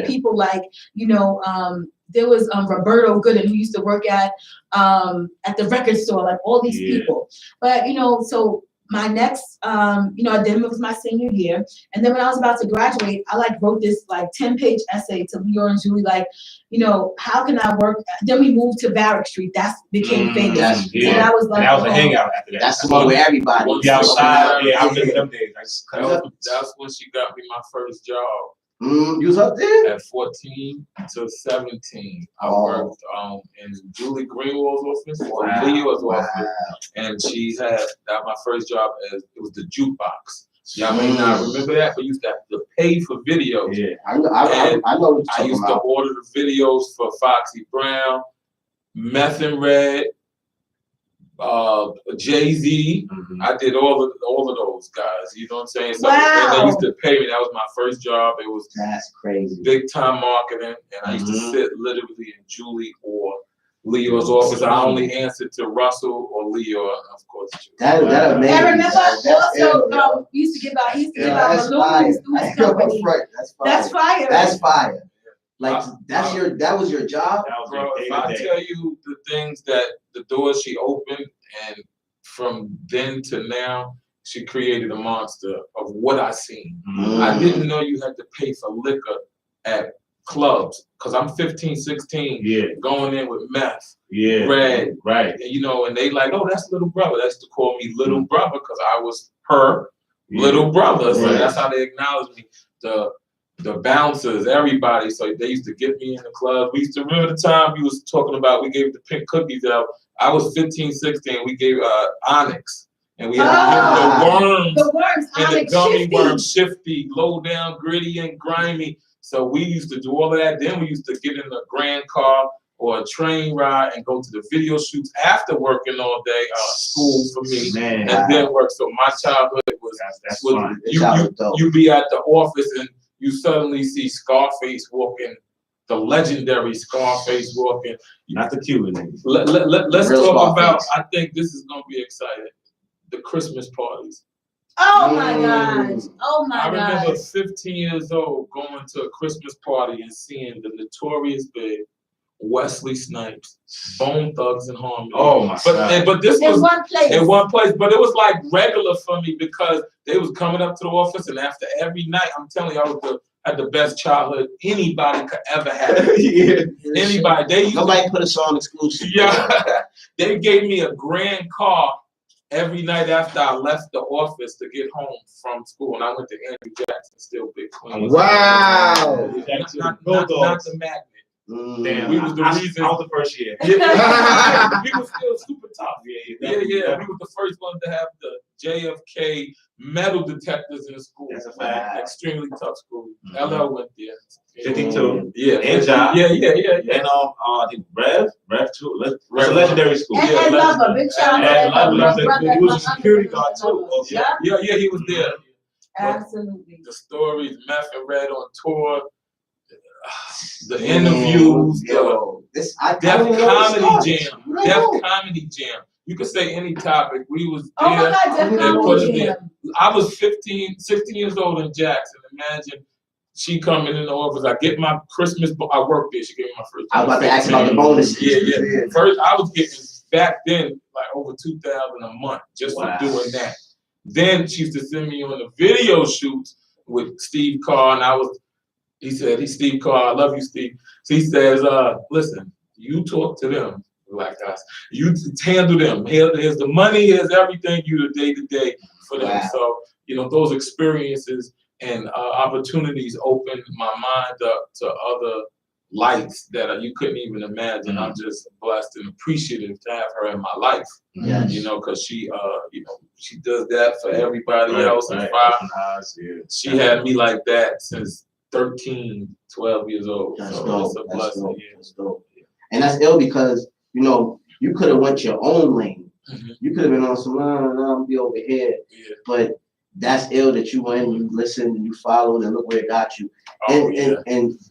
people like, there was Roberto Gooden, who used to work at the record store, like all these people. But, so my next, it was my senior year. And then when I was about to graduate, I wrote this 10-page essay to Leora and Julie, how can I work? Then we moved to Barrack Street. That became famous. So that was that was a hangout after that. That's the one where everybody was outside. Yeah, I remember them days. That's when she got me my first job. You was up there? At 14 to 17, I worked in Julie Greenwald's office, or Leo's office, and she had my first job as it was the jukebox. Y'all may not remember that, but you used to have to pay for videos. Yeah, I know what I used to order the videos for Foxy Brown, Meth and Red, Jay-Z. I did all of those guys. You know what I'm saying? So, and they used to pay me. That was my first job. It was that's crazy. Big time marketing, and I used to sit literally in Julie or Leo's office. I only answered to Russell or Leo, of course. That amazing. I remember also used to give out balloons through his company. That's fire. That's fire. That was your job? Bro, if I tell you the things the doors she opened, and from then to now, she created a monster of what I seen. I didn't know you had to pay for liquor at clubs, because I'm 15, 16, going in with meth, red, right. And they like, oh, that's little brother. That's to call me little brother, because I was her little brother. So that's how they acknowledge me. The bouncers, everybody. So they used to get me in the club. We used to remember the time we was talking about, we gave the pink cookies out. I was 15, 16. We gave Onyx. And we had the worms and the gummy worms, shifty, low down, gritty, and grimy. So we used to do all of that. Then we used to get in a grand car or a train ride and go to the video shoots after working all day. School for me, and then work. So my childhood was you be at the office and you suddenly see Scarface walking, the legendary Scarface walking. Not the Cuban niggas. Let's talk about, I think this is going to be exciting, the Christmas parties. Oh my gosh. Oh my gosh. I remember 15 years old going to a Christmas party and seeing the Notorious Big, Wesley Snipes, Bone Thugs and Harmony. Oh my God. But this was in one place, but it was like regular for me because they was coming up to the office, and after every night, I'm telling you, I had the best childhood anybody could ever have. Anybody. Nobody put us on exclusive. Yeah. They gave me a grand car every night after I left the office to get home from school, and I went to Andrew Jackson, still big Queen. Wow. Not the magnet. Damn, We was the reason. I was the first year. Yeah, we was still super tough. Yeah. We was the first one to have the JFK metal detectors in the school. That's a fact. Extremely tough school. Mhm. LL went there. 52. Yeah. And Ja. Yeah. And I think Rev too. It's a legendary school. And Yeah, Lover, big shout out to And Lover. Lover, Brother, he was a my security uncle, guard too. Lover. Yeah. Yeah, He was there. absolutely. The stories, Meth and Red on tour, the interviews, This Def Comedy Jam. Def Comedy Jam. You could say any topic. We was Oh my there. God, Def They put us Comedy there. Jam. I was 16 years old in Jackson. Imagine she coming in the office. I get my Christmas, I worked there. She gave me my first. I was about to ask about the bonuses. Yeah. First, I was getting back then like over $2,000 a month just for doing that. Then she used to send me on the video shoots with Steve Carr, and he said, he's Steve Carr, I love you, Steve. So he says, listen, you talk to them like us. You handle them. Here's the money, here's everything, you the day-to-day for them. Wow. So, those experiences and opportunities opened my mind up to other lights that you couldn't even imagine. Mm-hmm. I'm just blessed and appreciative to have her in my life. Yes. Because she, she does that for everybody else. And she had me like that since 13, 12 years old. That's so dope. it's a blessing. That's dope. And that's ill because, you could have went your own lane. Mm-hmm. You could have been on some, I'll be over here. Yeah. But that's ill that you went, you listened, you followed, and look where it got you.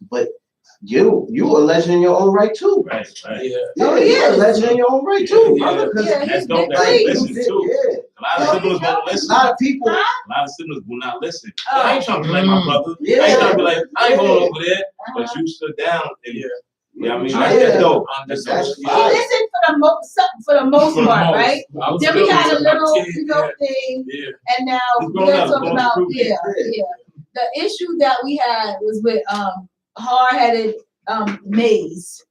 But you a legend in your own right too. Right. Yeah. You're a legend in your own right too, brother. That's dope. Listen too. A lot of siblings won't listen. A lot of people. A lot of siblings will not listen. I ain't trying to be like my brother. Yeah. I ain't trying to be like, I ain't going over there. But you stood down. And, I mean, that's dope. That's We listened for the most part, right? Then we had a little, thing, and now we're talking about, The issue that we had was with hard-headed Maze.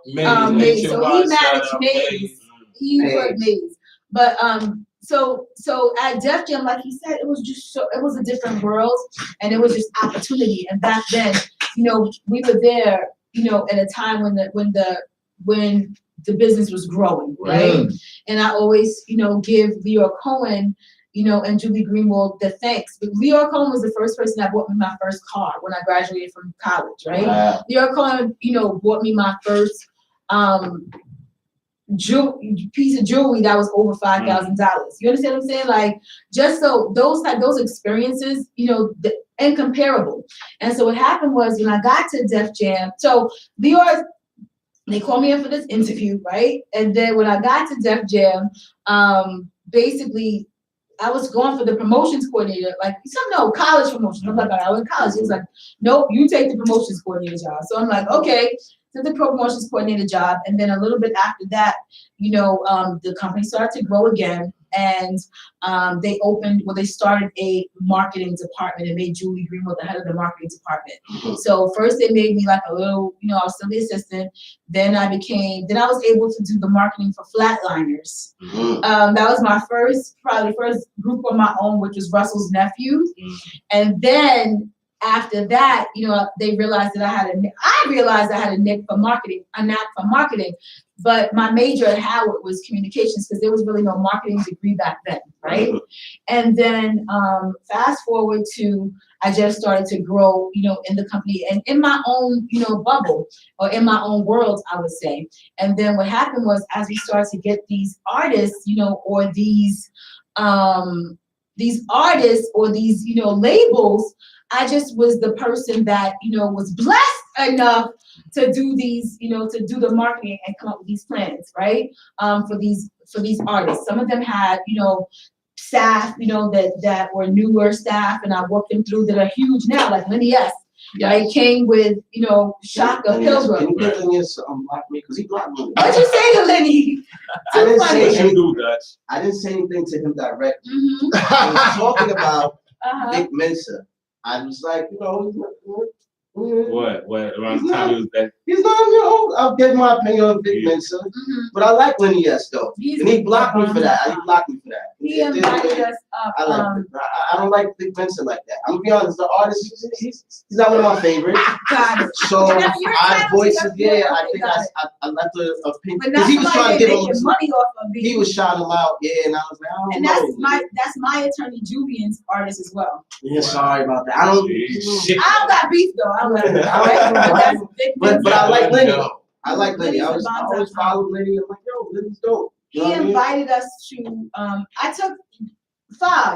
Maze. So he managed Maze. He put Maze. But so at Def Jam, like he said, it was a different world, and it was just opportunity. And back then, we were there, at a time when the business was growing, right? And I always, give Leora Cohen, and Julie Greenwald the thanks. But Leora Cohen was the first person that bought me my first car when I graduated from college, right? Wow. Leora Cohen, bought me my first piece of jewelry that was over $5,000. You understand what I'm saying? Like, just so those experiences, incomparable. And so what happened was when I got to Def Jam, so Leora, they called me in for this interview, right? And then when I got to Def Jam, basically I was going for the promotions coordinator, college promotions. I'm like, I was in college. He was like, nope, you take the promotions coordinator job. So I'm like, okay. The promotions coordinator job, and then a little bit after that, the company started to grow again, and they started a marketing department and made Julie Greenwald the head of the marketing department. So first they made me like a little, I was still the assistant. Then I was able to do the marketing for Flatliners. That was my first group on my own, which was Russell's Nephews, and then after that, they realized that I realized I had a knack for marketing, but my major at Howard was communications because there was really no marketing degree back then, right? And then fast forward to, I just started to grow, in the company and in my own, bubble or in my own world, I would say. And then what happened was as we started to get these artists, or these artists or these, labels, I just was the person that, was blessed enough to do these, to do the marketing and come up with these plans, right? For these artists. Some of them had, staff, that were newer staff, and I worked them through that are huge now, like Lenny S. Right? Came with, Shaka Pilgrim. Can you get Lenny S block me? Because he blocked me. What'd you say to Lenny? I didn't say Dutch. anything to him directly. I was talking about Vic Mensa. I was like, What around the time he was that? He's not, you know, I'll get my opinion on Vic Yeah. Mensa. Mhm. But I like Lenny S though. He's And he blocked me for that. the He blocked me for that. He invited us up. I like I don't like Vic Mensa like that. I'm gonna be honest, the artist, he's not one of my favorites. Got it. So You're I entitled voiced to it, your yeah, I opinion. think Got it. I left the opinion. But Because not he was trying to somebody get making him, money off of me. he was shouting him out, yeah, and I was like, I don't And know. that's my attorney Julian's artist as well. Yeah, sorry about that. I don't Shit. I don't got beef though. I don't got beef. I like him, But that's big but I like Lenny. Yo. I like Lenny. I Lenny's a always follow Lenny. I'm like, yo, Lenny's dope. You know He what I mean? invited us to I took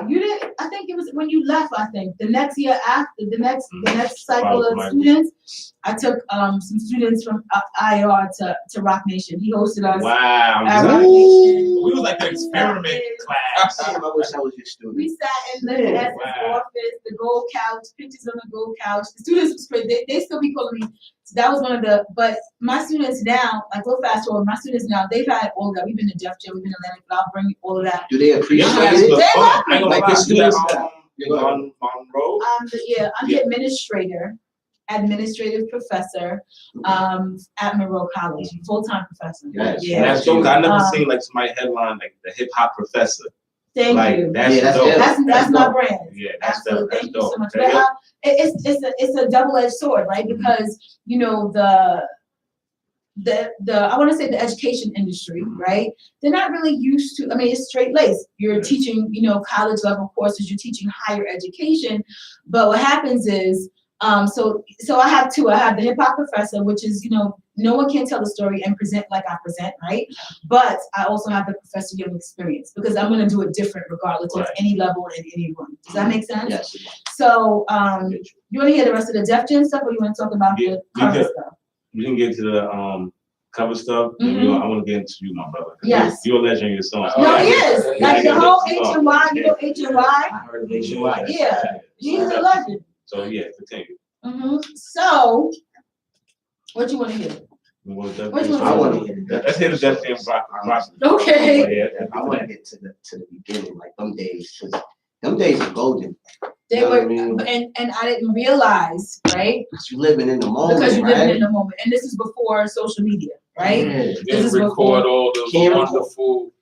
you didn't I think it was when you left, I think. The next year after the next cycle of students, I took some students from IR to Rock Nation. He hosted us Wow. at Rock We Nation. was like the experiment class. Damn, I wish I was your student. We sat in the Yeah, office, the gold couch, pictures on the gold couch. The students was crazy. They still be calling me. So that was one of the. But my students now, like we'll fast forward. My students now, they've had all of that. We've been to Def Jam, we've been to Atlantic, but I'll bring all of that. Do they appreciate Yeah, it? They love me. like Like the students that- Monroe. I'm the administrator, administrative professor at Monroe College, full-time professor. Yes. Yeah. That's dope. I never Um, seen like somebody headline like the hip hop professor. Thank Like you. that's Yeah, that's dope. it. That's my dope. brand. Yeah, that's dope. Absolutely. That's Thank you so dope. much. Okay. But it's a double-edged sword, right? Because you know the I want to say the education industry, right? They're not really used to. I mean, it's straight laced. You're teaching, you know, college level courses. You're teaching higher education, but what happens is, so I have two. I have the hip hop professor, which is, you know, no one can tell the story and present like I present, right? But I also have the Professor Young experience because I'm going to do it different regardless of Right. any level and any room. Does that make sense? Yes. So, you want to hear the rest of the Def Jam stuff, or you want to talk about Yeah, the we cover could. stuff? We can get to the cover stuff. And I want to get into you, my brother. 'Cause Yes. You're a legend in your song. No, he is. Like the Yeah, whole yeah. H&Y, you know H&Y? I heard of HY. Yeah. He's a legend. So yeah, continue. So, what you want to hear? We want to What you I want to hear Let's hear the Def Jam rock. Okay. Yeah, I want to get to the beginning, like them days, because them days are golden. They You know were, what I mean? and I didn't realize, right? Because you living in the moment, Because you right? lived in the moment, and this is before social media, right? Yeah. This Then is record before- all those Can't record. wonderful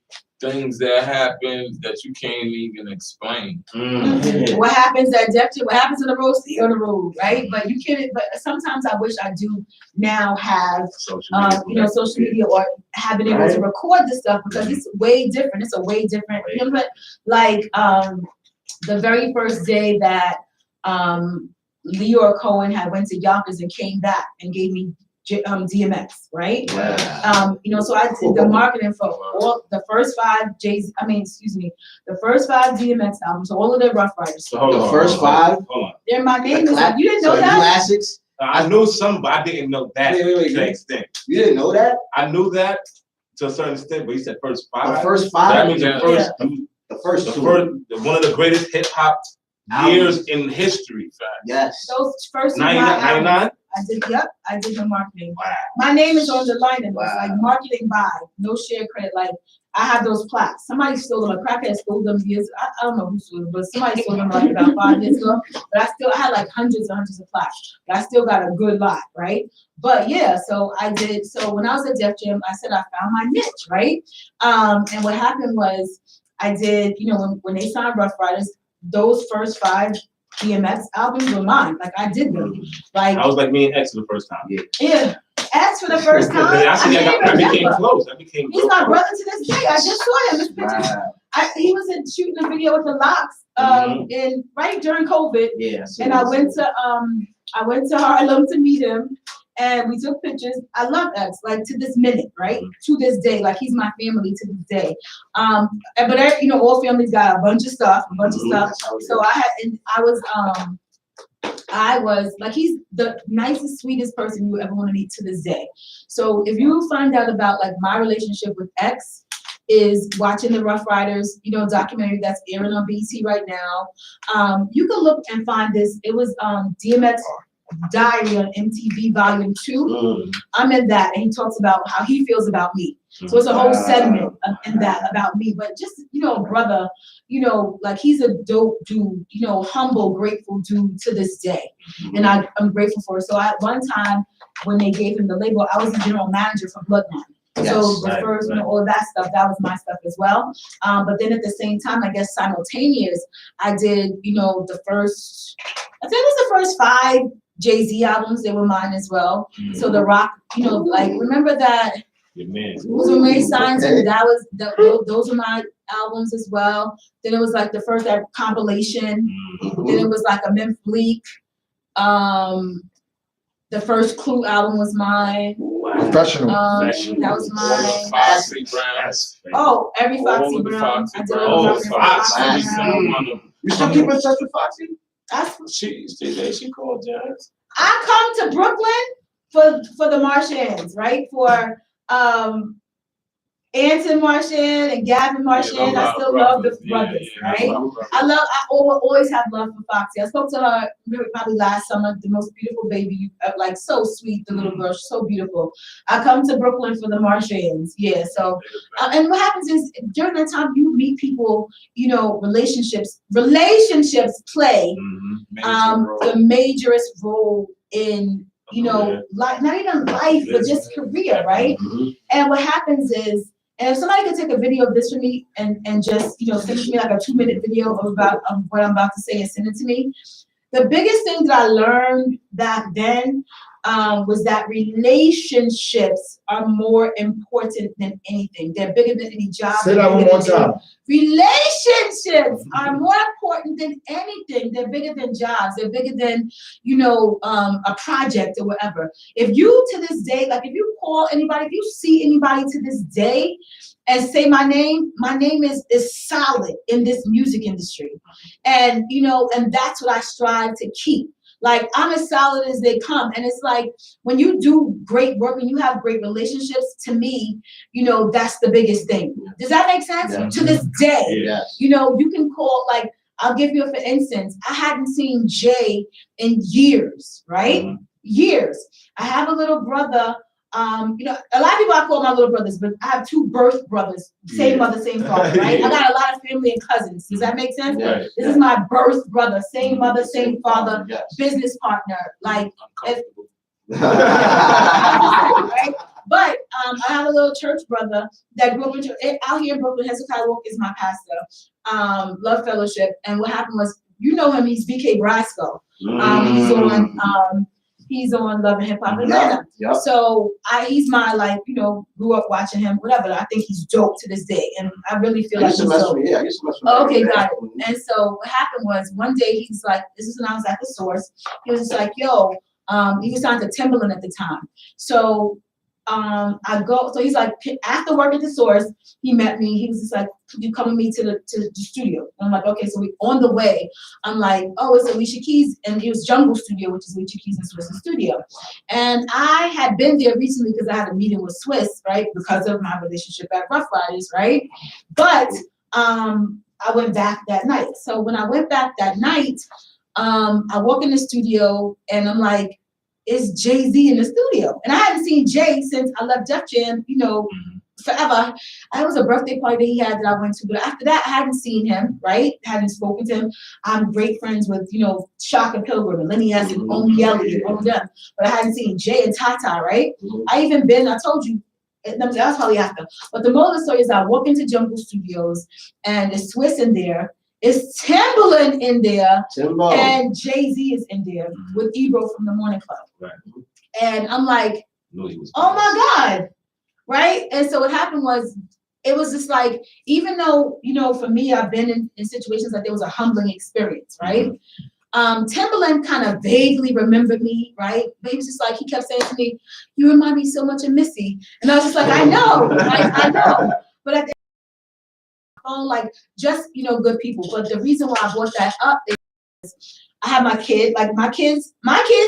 things that happen that you can't even explain. Yeah. What happens at Def Jam, what happens on the road, stay on the road, right? But you can't. But sometimes I wish I do now have social media. you know, social media or have been able to record this stuff because it's way different. It's a way different, you know, but like the very first day that Leor Cohen had went to Yonkers and came back and gave me DMX, right? Wow. You know, so I did the marketing for all the first five the first five DMX albums, so all of the Rough Riders. So hold The on, first hold on, five? Hold on. They're my name is Like you didn't know so that? Classics? I knew some, but I didn't know that Wait, to the extent. You didn't know that? I knew that to a certain extent, but you said first five. The first So that five? means Yeah. the first, The first the two. first, one of the greatest hip hop years in history. Yes. Those first two 99? I did the marketing. Wow. My name is on the line and it's Wow. like marketing by, no share credit. Like I have those plaques. Somebody stole them. A crackhead stole them years. I don't know who stole them, but somebody stole them like about 5 years ago. But I had like hundreds and hundreds of plaques. But I still got a good lot, right? But yeah, so I did. So when I was at Def Jam, I said I found my niche, right? And what happened was I did, you know, when they signed Rough Riders, those first five DMX albums were mine. Like I did them. Like I was like me and X the first time. yeah. As for the first time, I see I didn't became remember. close. I became He's real my close. brother to this day. I just saw him. This picture. Wow. He was in shooting a video with the Locks in right during COVID, Yeah. and I went to Harlem to meet him, and we took pictures. I love X, like to this minute, right? To this day, like he's my family to this day. But you know, all families got a bunch of stuff, So I was like, he's the nicest, sweetest person you ever want to meet to this day. So if you find out about like my relationship with X is watching the Rough Riders, you know, documentary that's airing on BET right now. You can look and find this. It was DMX Diary on MTV Volume 2. I'm in that, and he talks about how he feels about me. So it's a whole segment in that about me. But just, brother, like he's a dope dude, humble, grateful dude to this day. And I'm grateful for it. So at one time when they gave him the label, I was the general manager for Bloodline. So the first, all of that stuff, that was my stuff as well. But then at the same time, I guess simultaneous, I did, the first, I think it was the first 5 Jay-Z albums. They were mine as well. So the rock, like, remember that it was when Ray signed to, that was, those were my albums as well. Then it was like the first compilation. Then it was like a Memphis Bleak. The first Clue album was mine. Professional. That was mine. Foxy Brown. Oh, every Foxy Brown. I did all the Foxy Brown. You still keep in touch with Foxy? She called Jazz. I come to Brooklyn for the Martians, right? For Anton Martian and Gavin Martian. I still love the brothers, right? I always have love for Foxy. I spoke to her probably last summer, the most beautiful baby, like so sweet, the little girl, she's so beautiful. I come to Brooklyn for the Martians, yeah. So, and what happens is during that time you meet people, relationships play the majorest role in like not even life, but just career, right? And what happens is, and if somebody could take a video of this for me and just send it to me like a 2-minute video of what I'm about to say and send it to me. The biggest thing that I learned back then was that relationships are more important than anything. They're bigger than any job. Say that one more time. Relationships are more important than anything. They're bigger than jobs. They're bigger than, a project or whatever. If you to this day, like if you call anybody, if you see anybody to this day and say my name is solid in this music industry. And, and that's what I strive to keep. Like, I'm as solid as they come. And it's like, when you do great work, when you have great relationships, to me, that's the biggest thing. Does that make sense? Yeah. To this day, you can call, like, I'll give you, for instance, I hadn't seen Jay in years, right? Years. I have a little brother. A lot of people I call my little brothers, but I have 2 birth brothers, same mother, same father, right? I got a lot of family and cousins. Does that make sense? Yes. This is my birth brother, same mother, same father, business partner, like. Right? But I have a little church brother that grew up out here in Brooklyn. Hezekiah Walk is my pastor. Love Fellowship, and what happened was, him. He's BK Brasco. He's on Love and Hip Hop Atlanta. So he's my, grew up watching him, whatever. I think he's dope to this day. And I really feel like he's dope. Okay, got it. And so what happened was, one day he's like, this is when I was at the Source. He was just like, yo, he was signed to Timberland at the time. So so he's like, after work at the Source, he met me. He was just like, could you come with me to the studio? And I'm like, okay. So we on the way, I'm like, oh, it's Alicia Keys, and it was Jungle Studio, which is Alicia Keys and Swiss's studio. And I had been there recently because I had a meeting with Swiss, right? Because of my relationship at Rough Riders, right? But I went back that night. So when I went back that night, I walk in the studio and I'm like, it's Jay-Z in the studio. And I hadn't seen Jay since I left Def Jam, forever. It was a birthday party that he had that I went to, but after that, I hadn't seen him, right? Hadn't spoken to him. I'm great friends with, Shaka Pilgrim and Lenny S. and Omi Ellie and all of them, but I hadn't seen Jay and Tata, right? I told you, that was probably after. But the moral of the story is I walk into Jungle Studios and there's Swiss in there. It's Timberland in there, and Jay-Z is in there with Ebro from the Morning Club. Right. And I'm like, oh my God, right? And so what happened was, it was just like, even though, for me, I've been in situations that there was a humbling experience, right? Timberland kind of vaguely remembered me, right? But he was just like, he kept saying to me, you remind me so much of Missy. And I was just like, I know, I know. But at the like, just, good people. But the reason why I brought that up is I have my kid, like my kids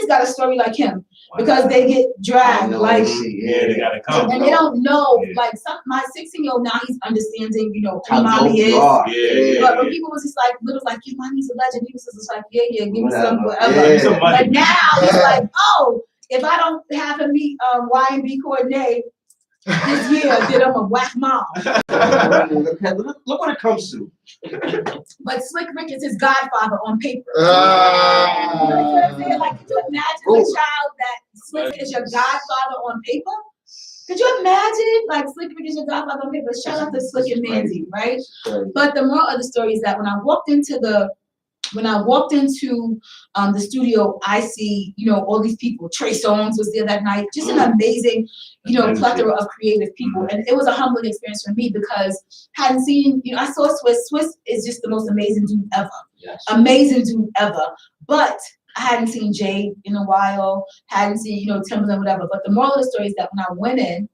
got a story like him because they get dragged, like, yeah, they gotta come. and they don't know, Yeah. like my 16-year-old now he's understanding, you know, who How mommy dope you is. are. Yeah, But when people was just like, little like, your mommy's a legend, he was just like, yeah, give me some whatever. Yeah. Give me some money. But now he's like, oh, if I don't have him meet Y&B coordinate this year, then I'm a whack mom. Look what it comes to. But Slick Rick is his godfather on paper. You know what I'm saying? Like, could you imagine a child that Slick is your godfather on paper? Could you imagine, like, Slick Rick is your godfather on paper? Shout out to Slick and Mandy, right? But the moral of the story is that when I walked into the studio, I see, you know, all these people. Trey Songz was there that night. Just an amazing, you know, plethora of creative people. And it was a humbling experience for me because I hadn't seen, you know, I saw Swiss. Swiss is just the most amazing dude ever. Yes. Amazing dude ever. But I hadn't seen Jay in a while, hadn't seen, you know, Timberland, whatever. But the moral of the story is that when I went in,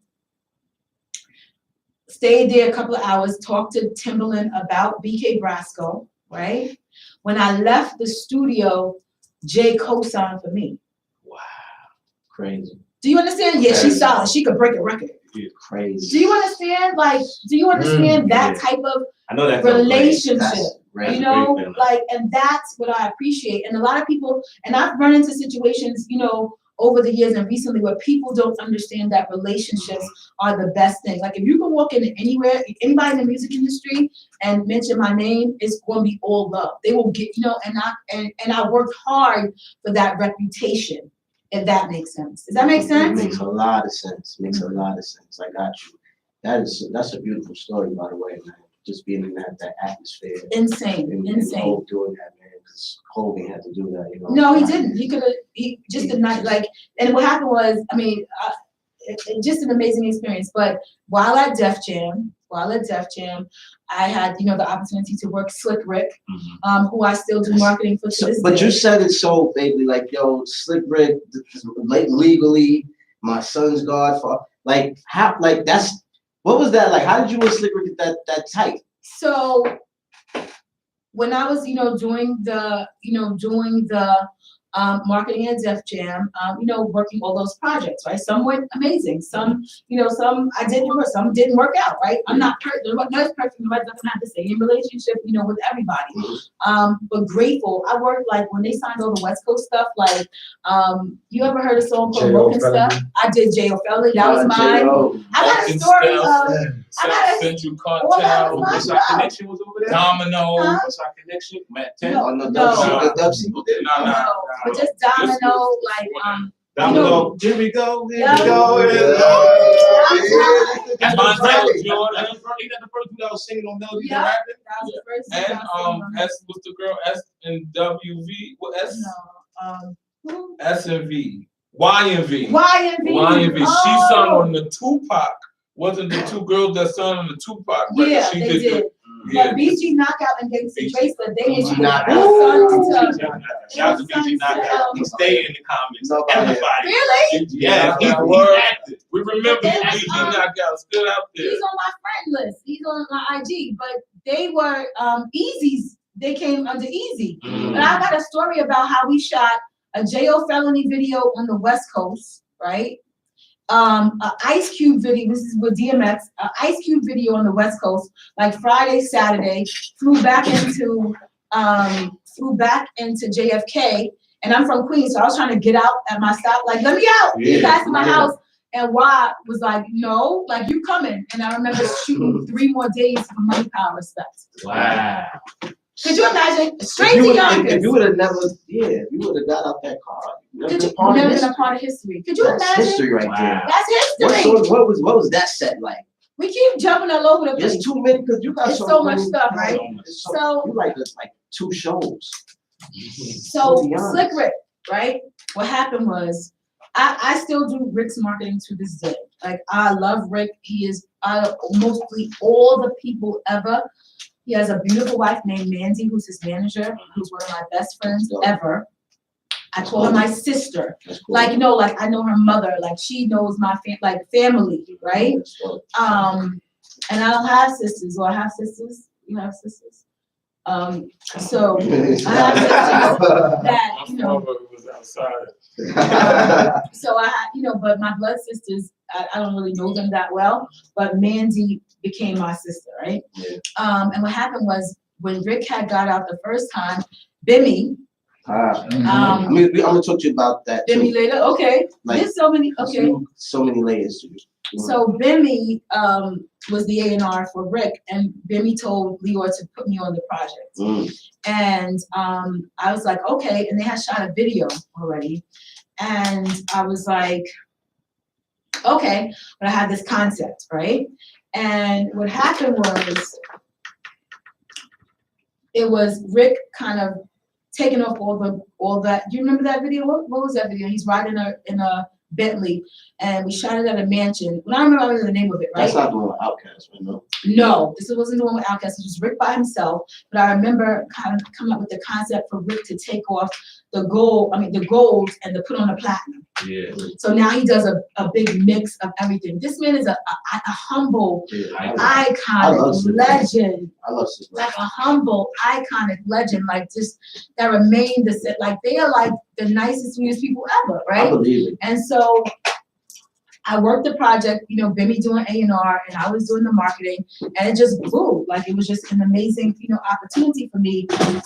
stayed there a couple of hours, talked to Timberland about BK Brasco, right? When I left the studio, Jay co-signed for me. Wow. Crazy. Do you understand? Yeah, she's solid. She could break a record. Crazy. Do you understand? Like, do you understand that type of I know that relationship? Right. You know, like, and that's what I appreciate. And a lot of people, and I've run into situations, you know, over the years and recently where people don't understand that relationships are the best thing. Like, if you can walk into anywhere, anybody in the music industry and mention my name, it's going to be all love. They will get, you know, and I worked hard for that reputation, if that makes sense. Does that make sense? It makes a lot of sense. Makes a lot of sense. I got you. That's a beautiful story, by the way, man. Just being in that atmosphere. Insane. And Hope doing that, man. Because Hope ain't had to do that, you know. No, he didn't. He just did not, like, and what happened was, I mean, just an amazing experience. But while at Def Jam, I had, you know, the opportunity to work Slick Rick, who I still do marketing for to this But day. you said it so vaguely, like, yo, Slick Rick, like, legally, my son's godfather. Like, how, like, what was that like? How did you and Slick Rick get that tight? So when I was, you know, doing the marketing at Def Jam, you know, working all those projects, right? Some went amazing. Some, you know, some I didn't work, some didn't work out, right? I'm not perfect. Nobody's perfect. Nobody doesn't have to stay in relationship, you know, with everybody. But grateful. I worked, like, when they signed all the West Coast stuff, like, you ever heard a song called Broken Stuff? I did J.O. Felony. That was mine. I got a story of, Central all that Cartel, was my What's stuff. our connection was over there? Domino. What's our connection? Matt 10? No. Oh, no, No. Dub Sequel did. No. But just Domino, like, Domino, here we go, here Yeah. we go. That's my my brother, Jordan. That's the first dude I was singing on Melody Yeah. rapping. That was the first And thing I seen on that. S was the girl SNWV. What S? No, S and V. Y and V. Y&B. She Oh. sung on the Tupac. Wasn't the two girls that sung on the Tupac record? Yeah, She they did. Yeah. But BG Knockout and Gangsta Bracelet, they BG introduced Knockout. Shout out to BG Knockout. He stay in the comments. No, Everybody. Really? Yeah, He's active. We remember But then, BG Knockout still out there. He's on my friend list. He's on my IG. But they were Easy's. They came under Easy. And I got a story about how we shot a J.O. Felony video on the West Coast, right? An Ice Cube video. This is with DMX. An Ice Cube video on the West Coast, like Friday, Saturday. Flew back into JFK, and I'm from Queens, so I was trying to get out at my stop, like, let me out. You guys in my house. And Y was like, no, like, you coming. And I remember shooting 3 more days for Money Power Respect. Wow. Could you imagine? Straight to Yonkers. If you would have if you would have got out that car, Never been a part of history. Could you That's imagine? history right there. That's history. What was that set like? We keep jumping all over the place. There's too many because you got It's so much stuff, right? So you like 2 shows. So To be honest. Slick Rick, right? What happened was, I still do Rick's marketing to this day. Like, I love Rick. He is mostly all the people ever. He has a beautiful wife named Mandy, who's his manager, who's one of my best friends ever. I call her my sister. That's cool. Like, you know, like, I know her mother. Like, she knows my family, right? And I don't have sisters. Or I have sisters. You have sisters? So I have to that, My you know, father was outside. so I had, you know, but my blood sisters, I don't really know them that well, but Mandy became my sister, right? Yeah. And what happened was when Rick had got out the first time, Bimmy, I'm gonna talk to you about that Bimmy too. later, okay. Like, There's so many, okay. So many layers to it. So Bimmy was the A&R for Rick, and Bimmy told Leor to put me on the project. And I was like, okay, and they had shot a video already. And I was like, okay, but I had this concept, right? And what happened was, it was Rick kind of taking off all that. Do you remember that video? What was that video? He's riding in a Bentley, and we shot it at a mansion. Well, I don't remember the name of it, right? That's not the one with Outkast, right? No. No, this wasn't the one with Outkast. It was Rick by himself. But I remember kind of coming up with the concept for Rick to take off the gold, and to put on the platinum. Yeah. So now he does a big mix of everything. This man is a humble, iconic legend. I love this. Like a humble, iconic legend, like just that remained the set. Like they are like the nicest, sweetest people ever, right? I believe it. And so I worked the project, you know, Bimmy doing A&R, and I was doing the marketing, and it just blew. Like it was just an amazing, you know, opportunity for me. You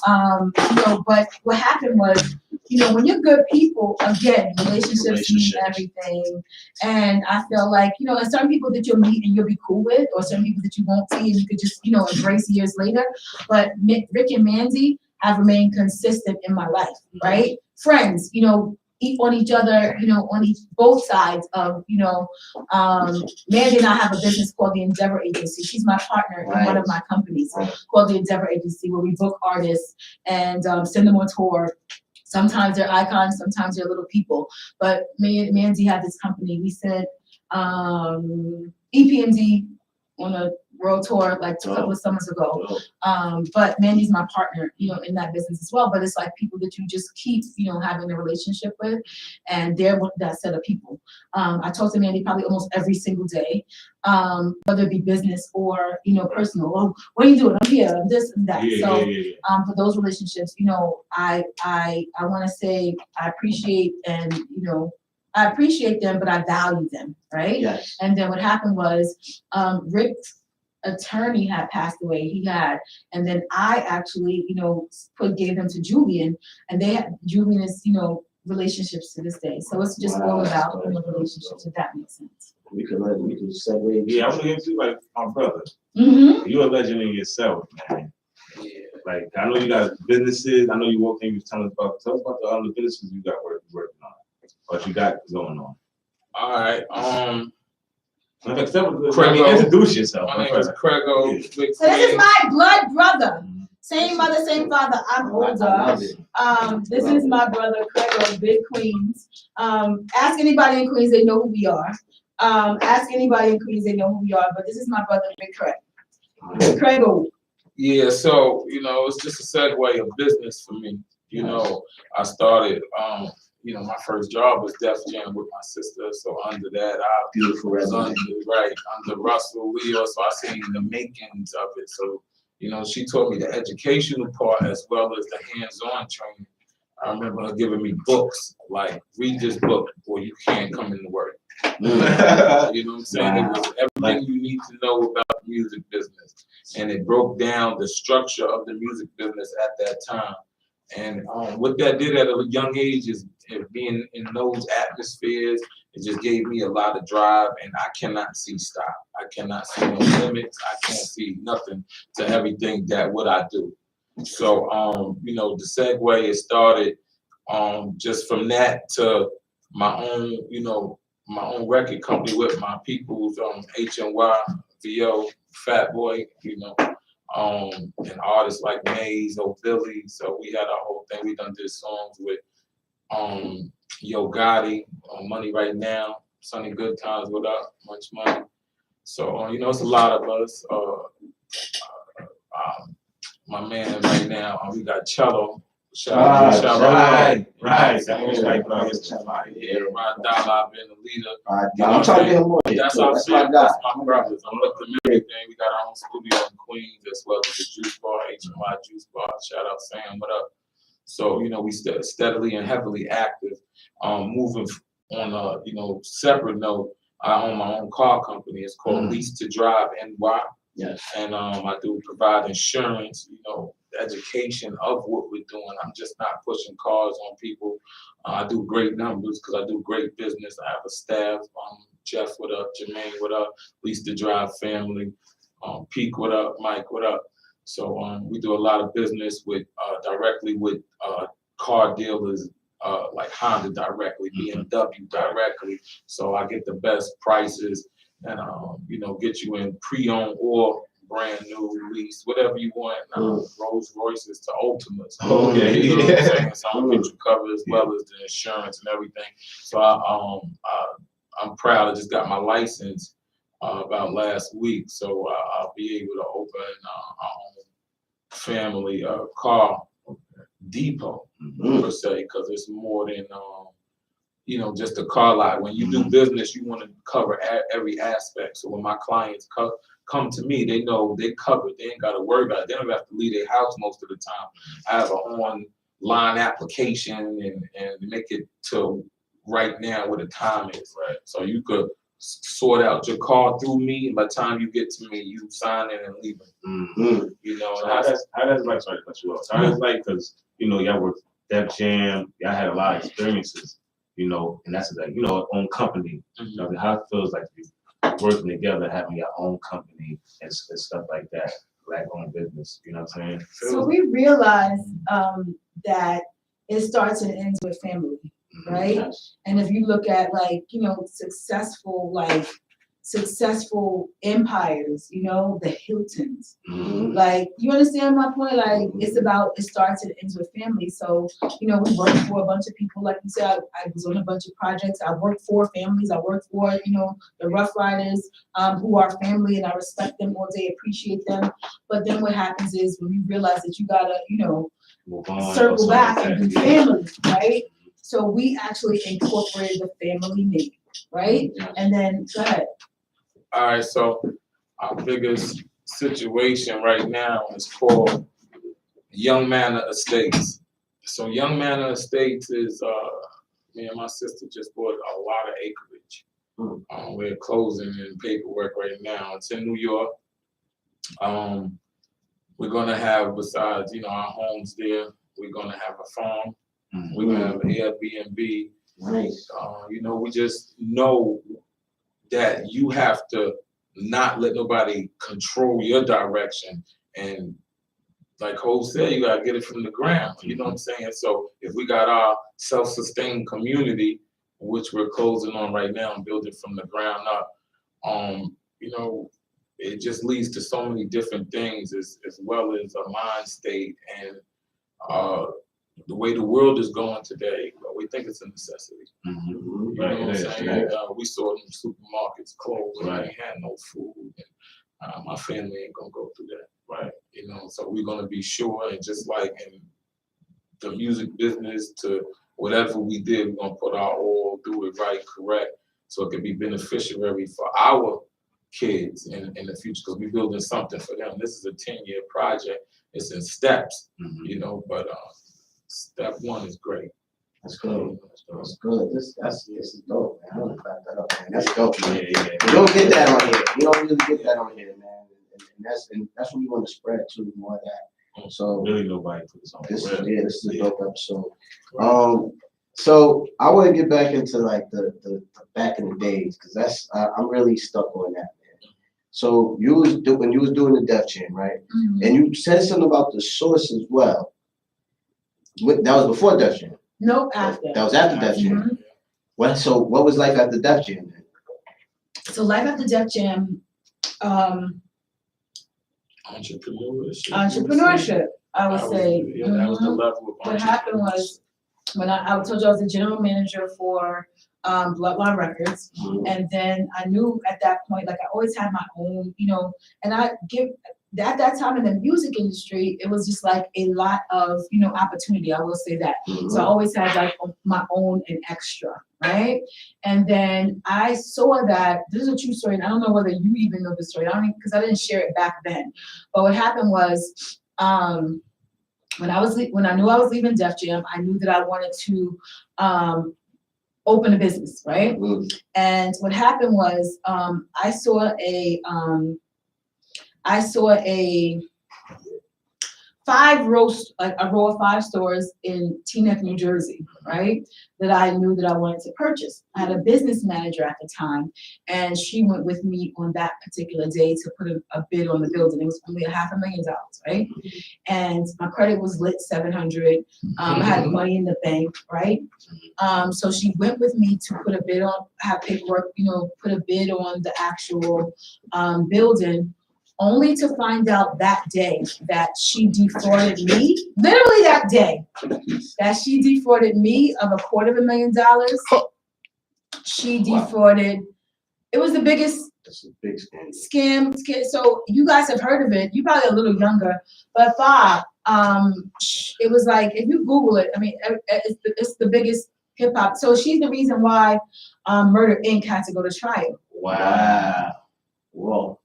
know, but what happened was, you know, when you're good people, again, relationships mean everything. And I feel like, you know, there's certain people that you'll meet and you'll be cool with, or certain people that you won't see and you could just, you know, embrace years later. But Rick and Mandy have remained consistent in my life, right? Friends, you know, eat on each other, you know, on both sides of, you know, Mandy and I have a business called the Endeavor Agency. She's my partner in one of my companies called the Endeavor Agency, where we book artists and send them on tour. Sometimes they're icons, sometimes they're little people. But me and Mandy had this company. We sent EPMD on a world tour like a couple of summers ago. But Mandy's my partner, you know, in that business as well. But it's like people that you just keep, you know, having a relationship with, and they're that set of people. I talk to Mandy probably almost every single day, whether it be business or, you know, personal. Oh, what are you doing? I'm here, I'm this and that. For those relationships, you know, I want to say I appreciate, and, you know, I appreciate them, but I value them, right? Yes. And then what happened was, Rick's attorney had passed away. And then I actually, you know, gave them to Julian, and Julian is, you know, relationships to this day. So it's just all about, you know, relationships, if that makes sense. We can segue. Yeah, I want to get you like my brother. Mm-hmm. You're a legend in yourself, man. Yeah. Like I know you got businesses. I know you walked in. You was telling us about. Tell us about the other businesses you got working on. What you got going on? All right. Introduce yourself. My name is Craigo. So this is my blood brother. Same mother, same father. I'm older. This is my brother, Craigo, Big Queens. Ask anybody in Queens, they know who we are. Ask anybody in Queens, they know who we are. But this is my brother, Big Craig. Craigo. Yeah, so, you know, it's just a segue of business for me. You know, I started, you know, my first job was Def Jam with my sister. So under that, I was under Russell Leo. So I seen the makings of it. So, you know, she taught me the educational part as well as the hands-on training. I remember her giving me books, like, read this book or you can't come into work. You know what I'm saying? It was everything you need to know about the music business. And it broke down the structure of the music business at that time. And what that did at a young age is being in those atmospheres, it just gave me a lot of drive, and I cannot see stop. I cannot see no limits. I can't see nothing to everything that what I do. So, you know, the segue, it started just from that to my own, you know, my own record company with my peoples, HNY, VO, Fat Boy, you know, and artists like Maze or Billy. So we had our whole thing. We done did songs with Yo Gotti, Money Right Now, Sunny Good Times Without Much Money. So you know, it's a lot of us. My man right now, we got Cello, Shout out. Right. Yeah, my dollar, I've been a leader. I'm trying to get him on here. That's our family. That's my brothers. I'm with them everything. We got our own studio in Queens as well as the juice bar, HMI Juice Bar. Shout out Sam, what up? So, we steadily and heavily active. Moving on a, separate note, I own my own car company. It's called Lease to Drive NY. Yes. And I do provide insurance, education of what we're doing. I'm just not pushing cars on people. I do great numbers because I do great business. I have a staff. Jeff, what up? Jermaine, what up? Lease to Drive family. Peak, what up? Mike, what up? So we do a lot of business with directly with car dealers like Honda directly, BMW directly. So I get the best prices and get you in pre-owned or brand new lease, whatever you want. Rolls Royces to Ultimates. Okay. You know what I'm saying? So I'll get you covered as well as the insurance and everything. So I'm proud. I just got my license about last week, so I'll be able to open our own family car depot per se, because it's more than just a car lot. When you do business, you want to cover every aspect. So when my clients come to me, they know they covered. They ain't got to worry about it. They don't have to leave their house most of the time. I have an online application and make it to right now where the time is. Right. So you could sort out your car through me, and by the time you get to me, you sign in and leave it. So how does like, sorry to cut you off. So how does like, because y'all work Def Jam, y'all had a lot of experiences, and that's like, own company. How it feels like you working together, having your own company and stuff like that, black-owned business. You know what I'm saying? So we realized that it starts and ends with family, right? Yes. And if you look at successful empires, the Hiltons, you understand my point? It starts and ends with family. So, we work for a bunch of people, like you said, I was on a bunch of projects. I worked for families. I worked for, the Rough Riders, who are family, and I respect them all day, appreciate them. But then what happens is when you realize that you gotta, Move on, circle back like and be family, right? So we actually incorporated the family name, right? And then, go ahead. All right, so our biggest situation right now is called Young Manor Estates. So Young Manor Estates is, me and my sister just bought a lot of acreage. We're closing in paperwork right now. It's in New York. We're gonna have, besides, our homes there, we're gonna have a farm. We're gonna have Airbnb. Nice. We just know that you have to not let nobody control your direction. And like Ho said, you gotta get it from the ground. You know what I'm saying? So if we got our self-sustained community, which we're closing on right now and building from the ground up, it just leads to so many different things as well as a mind state and the way the world is going today. We think it's a necessity. You know what I'm saying? We saw them supermarkets close and they had no food. And, my family ain't gonna go through that. Right. So we're gonna be sure, and just like in the music business to whatever we did, we're gonna put our all, do it right, correct, so it can be beneficiary for our kids in the future, because we're building something for them. This is a 10-year project. It's in steps, but step one is great. That's good. That's good. This is dope, man. I want to back that up, man. That's dope, man. Yeah. You don't get that on here. You don't really get that on here, man. And that's what we want to spread too, more of that. So Really nobody put this on. this is a dope episode. So I want to get back into like the back in the days, because I'm really stuck on that, man. So when you was doing the Def Jam, right? And you said something about the source as well. That was before Def Jam. Nope, after. That was after Def Jam. What was life after Def Jam then? So life after Def Jam, entrepreneurship, I would say. That was the level of What happened was, when I told you I was the general manager for Bloodline Records, and then I knew at that point, like I always had my own, and at that time in the music industry, it was just like a lot of, opportunity. I will say that. So I always had like my own and extra, right? And then I saw that, this is a true story, and I don't know whether you even know the story, because I didn't share it back then. But what happened was, when I knew I was leaving Def Jam, I knew that I wanted to open a business, right? And what happened was, I saw a row of 5 stores in Teaneck, New Jersey, right? That I knew that I wanted to purchase. I had a business manager at the time, and she went with me on that particular day to put a bid on the building. It was only $500,000, right? And my credit was lit 700. I had money in the bank, right? So she went with me to put a bid on, have paperwork, put a bid on the actual building, only to find out that day that she defrauded me, literally that day, that she defrauded me of $250,000. She defrauded, it was the biggest That's a big scam. scam. So you guys have heard of it. You're probably a little younger, but Bob, it was like, if you Google it, I mean, it's the biggest hip hop. So she's the reason why Murder Inc. had to go to trial. Wow. Whoa.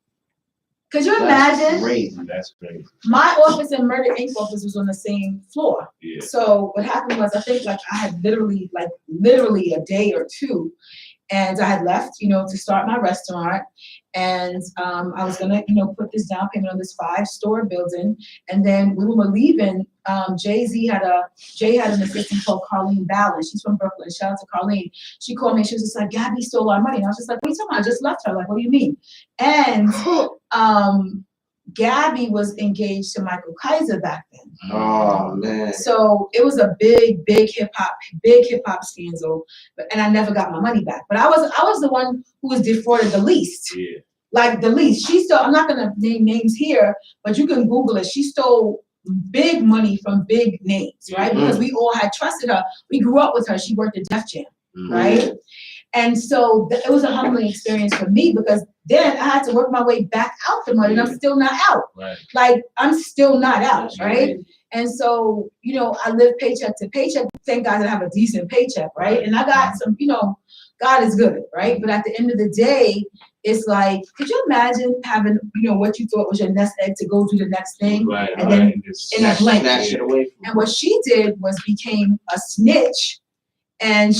Could you That's imagine? crazy. That's crazy. My office and Murder Inc. office was on the same floor. Yeah. So what happened was, I think like I had literally a day or two, and I had left, to start my restaurant, and I was gonna, put this down payment on this 5-store building, and then when we were leaving, Jay had an assistant called Carlene Ballard. She's from Brooklyn. Shout out to Carlene. She called me. She was just like, "Gabby stole our money." And I was just like, "What are you talking about? I just left her." Like, what do you mean? And Gabby was engaged to Michael Kaiser back then. Oh man. So it was a big hip hop scandal, and I never got my money back. But I was the one who was defrauded the least. Yeah. Like the least. She stole, I'm not gonna name names here, but you can Google it. She stole big money from big names, right? Because we all had trusted her. We grew up with her. She worked at Def Jam, right? And so it was a humbling experience for me, because then I had to work my way back out the money, and I'm still not out. Right. Like, I'm still not out, right? And so, I live paycheck to paycheck. Thank God I have a decent paycheck, right? And I got some, God is good, right? But at the end of the day, it's like, could you imagine having, what you thought was your nest egg to go do the next thing? Right. And then in a blink. Snatch it away from And what she did was became a snitch. And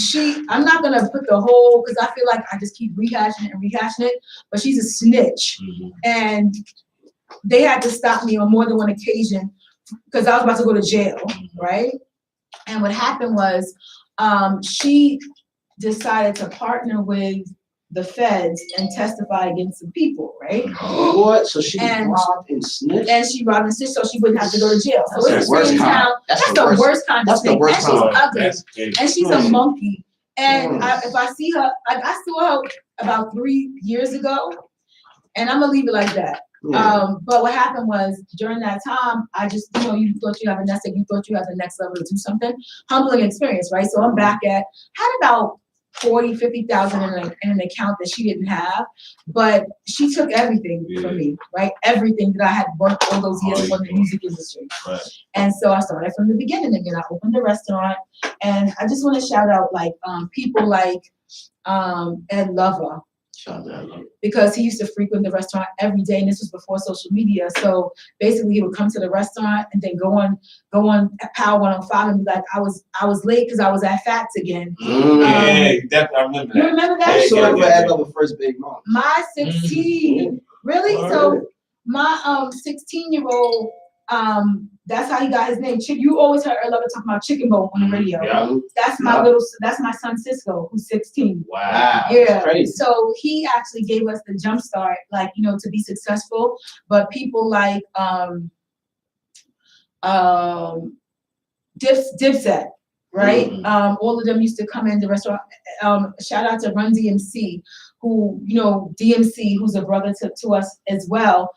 I'm not gonna put the whole, because I feel like I just keep rehashing it, but she's a snitch. And they had to stop me on more than one occasion because I was about to go to jail, right? And what happened was, she decided to partner with the feds and testify against some people, right? What? So she robbed and snitched? And she robbed and snitched so she wouldn't have to go to jail. So That's it's the worst kind. that's the worst kind of thing. And she's ugly. And she's a monkey. And if I see her, I saw her about 3 years ago, and I'm gonna leave it like that. But what happened was, during that time, I just, you thought you have a nest egg, you thought you had the next level to do something. Humbling experience, right? So I'm back had about 40, 50,000 in an account that she didn't have, but she took everything from me, right? Everything that I had worked all those years for the music industry. Right. And so I started from the beginning again. I opened a restaurant, and I just want to shout out people like Ed Lover. Because he used to frequent the restaurant every day, and this was before social media. So basically, he would come to the restaurant and then go on Power 105 and be like, I was late because I was at Fats again. Yeah, definitely. I remember that. You remember that? I saw it for Ed Lover first big month. My 16, really? So my 16-year-old, that's how he got his name. You always heard Ed Lover talking about chicken bone on the radio. Yeah. That's my son Cisco, who's 16. Wow. Yeah. Crazy. So he actually gave us the jump start, to be successful. But people like Dipset, right? All of them used to come in the restaurant. Shout out to Run DMC, who, DMC, who's a brother to us as well,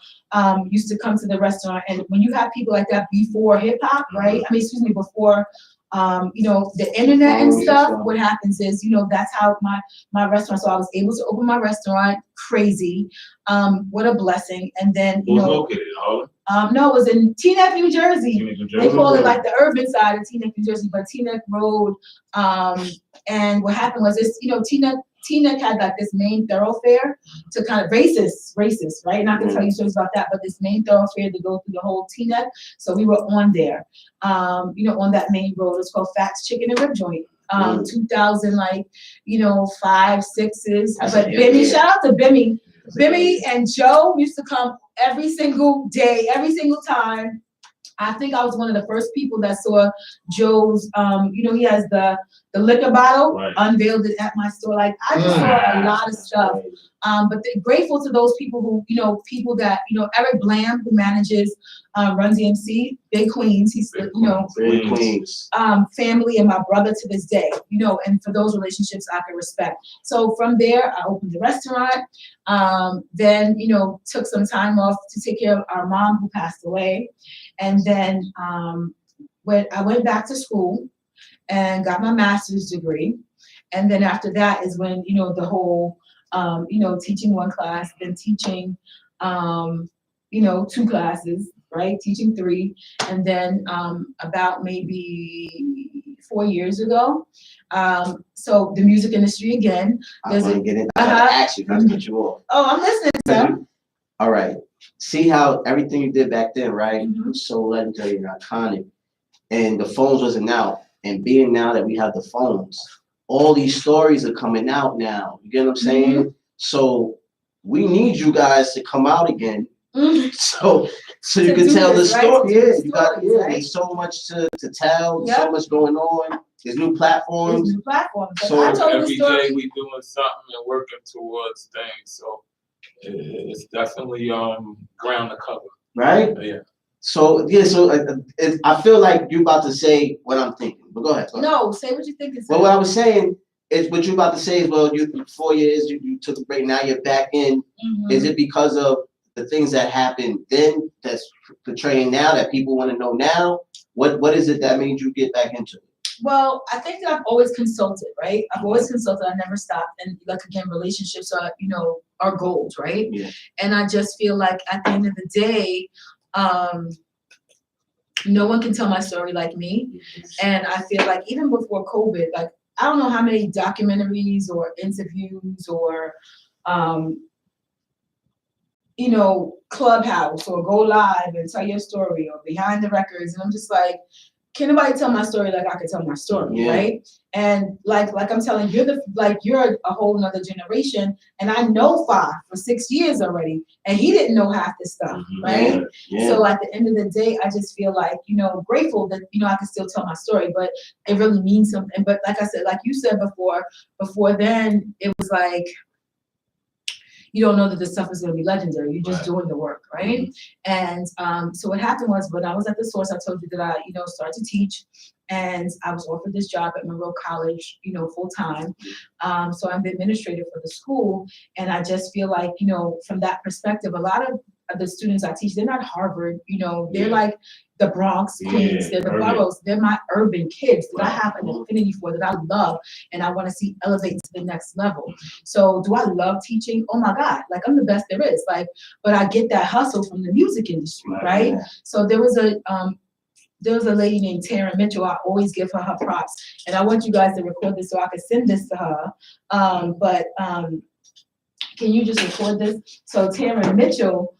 used to come to the restaurant. And when you have people like that before hip hop, right? I mean, before you know, the internet and Oh, yeah, stuff, so- what happens is, you know, that's how my restaurant, so I was able to open my restaurant, crazy, what a blessing, and then, It you was know, located in Harlem. no, it was in Teaneck, New Jersey. New They Jersey. call it like the urban side of Teaneck, New Jersey, but Teaneck Road, and what happened was this, you know, Teaneck had like this main thoroughfare to kind of racist, right? Not to tell you stories about that, but this main thoroughfare to go through the whole Teaneck. So we were on there, you know, on that main road. It's called Fats Chicken and Rib Joint. 2000, like, you know, 5, 6s. But Bimmy, shout out to Bimmy. Bimmy and Joe used to come every single day, every single time. I think I was one of the first people that saw Joe's, you know, he has the liquor bottle, Right. unveiled it at my store. Like, I just saw a lot of stuff. But grateful to those people who, you know, people that, you know, Eric Blam, who manages Run DMC, Big Queens, he's, you know, Big Queens. family and my brother to this day, you know, and for those relationships I can respect. So from there, I opened the restaurant, then, you know, took some time off to take care of our mom who passed away. And then when I went back to school and got my master's degree. And then after that is when, you know, the whole, you know, teaching one class, then teaching, you know, 2 classes, right? Teaching 3. And then about maybe 4 years ago, so the music industry again. I want to get in. I gotta ask you, not to cut you off. Oh, I'm listening, sir. All right. See how everything you did back then, right? Mhm. Was so legendary and iconic. And the phones wasn't out. And being now that we have the phones, all these stories are coming out now. You get what I'm saying? So we need you guys to come out again. So you can tell the story. Yeah, you got there's so much to tell, so much going on. There's new platforms. So I told every the story. day we doing something and working towards things. So it's definitely ground to cover. Right? Yeah. So yeah, I feel like you about to say what I'm thinking, but go ahead. No, say what you think. Well, what I was saying is what you about to say is, well, you 4 years, you took a break, now you're back in. Is it because of the things that happened then that's portraying now that people want to know now? What is it that made you get back into it? Well, I think that I've always consulted, right? I've always consulted. I never stopped. And like, again, relationships are, you know, are gold, right? Yeah. And I just feel like at the end of the day, no one can tell my story like me. And I feel like even before COVID, like, I don't know how many documentaries or interviews or, you know, Clubhouse or go live and tell your story or behind the records. And I'm just like, can nobody tell my story like I could tell my story, right? And like I'm telling you, you're a whole nother generation, and I know Fa for 6 years already, and he didn't know half this stuff, right? So at the end of the day, I just feel like, you know, grateful that, you know, I can still tell my story, but it really means something. But like I said, like you said before then, it was like, you don't know that this stuff is going to be legendary. You're just doing the work, right? And so what happened was, when I was at the source, I told you that I, you know, started to teach, and I was offered this job at Monroe College, you know, full time. So I'm the administrator for the school, and I just feel like, you know, from that perspective, a lot of the students I teach, they're not Harvard, you know, they're like the Bronx, Queens, they're the boroughs, they're my urban kids that I have an affinity for, that I love, and I want to see elevate to the next level. So do I love teaching? Oh my God, like, I'm the best there is, like, but I get that hustle from the music industry, right? So there was a lady named Tara Mitchell. I always give her props, and I want you guys to record this so I can send this to her. Can you just record this? So Tara Mitchell,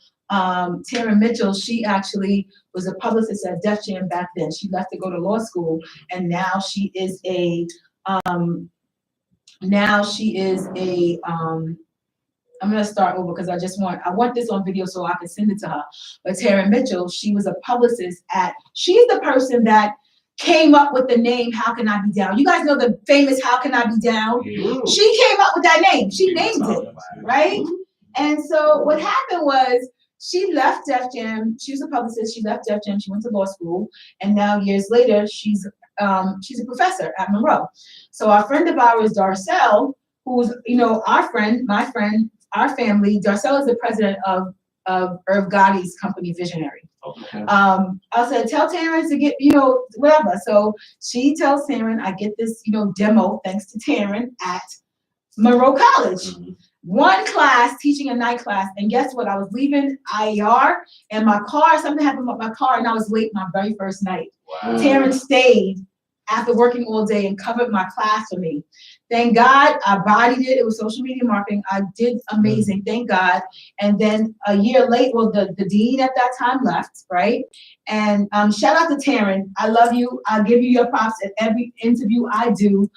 she actually was a publicist at Def Jam back then. She left to go to law school, and now she is a I'm gonna start over because I want this on video so I can send it to her. But Tara Mitchell, she was a publicist she's the person that came up with the name How Can I Be Down. You guys know the famous How Can I Be Down? She came up with that name. She named it, right? And so what happened was, she left Def Jam. She was a publicist. She left Def Jam. She went to law school, and now years later, she's a professor at Monroe. So our friend of ours, Darcel, who's, you know, our friend, my friend, our family. Darcel is the president of Irv Gotti's company, Visionary. Okay. I said, tell Taryn to get, whatever. So she tells Taryn, I get this, demo thanks to Taryn at Monroe College. Mhm. One class, teaching a night class. And guess what? I was leaving IER and my car, something happened with my car and I was late my very first night. Wow. Taryn stayed after working all day and covered my class for me. Thank God I bodied it. It was social media marketing. I did amazing. Thank God. And then a year later, well, the dean at that time left, right? And shout out to Taryn. I love you. I give you your props at every interview I do.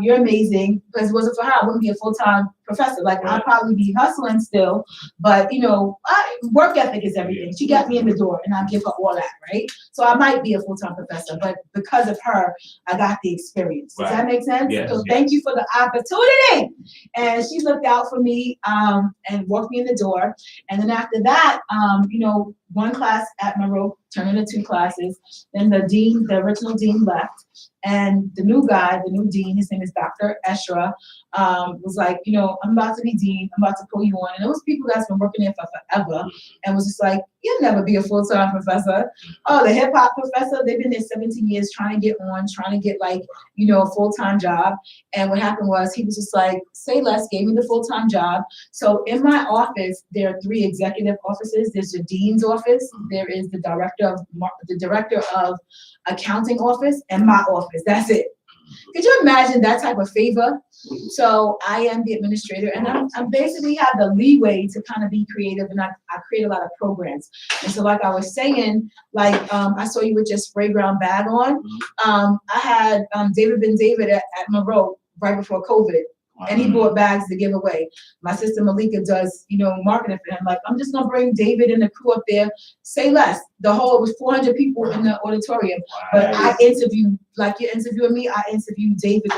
You're amazing. Because if it wasn't for her, I wouldn't be a full-time professor. Like I'd probably be hustling still, but work ethic is everything. She got me in the door and I give her all that, right? So I might be a full-time professor, but because of her, I got the experience. Does that make sense? Yes, So thank you for the opportunity. And she looked out for me and walked me in the door. And then after that, one class at Monroe turned into 2 classes. Then the dean, the original dean left. And the new guy, the new dean, his name is Dr. S.STREET, was like, I'm about to be dean. I'm about to pull you on. And there was people that's been working there for forever and was just like, you'll never be a full-time professor. Oh, the hip hop professor, they've been there 17 years trying to get on, trying to get a full-time job. And what happened was he was just like, say less, gave me the full-time job. So in my office, there are 3 executive offices. There's the dean's office. There is the director of accounting office and my office. That's it. Could you imagine that type of favor? So I am the administrator and I'm basically have the leeway to kind of be creative and I create a lot of programs. And so like I was saying, I saw you with your spray brown bag on. I had David at Monroe right before COVID. And he bought bags to give away. My sister Malika does, marketing for him. Like, I'm just gonna bring David and the crew up there. Say less. It was 400 people in the auditorium. Wow. But I interviewed, like you're interviewing me, I interviewed David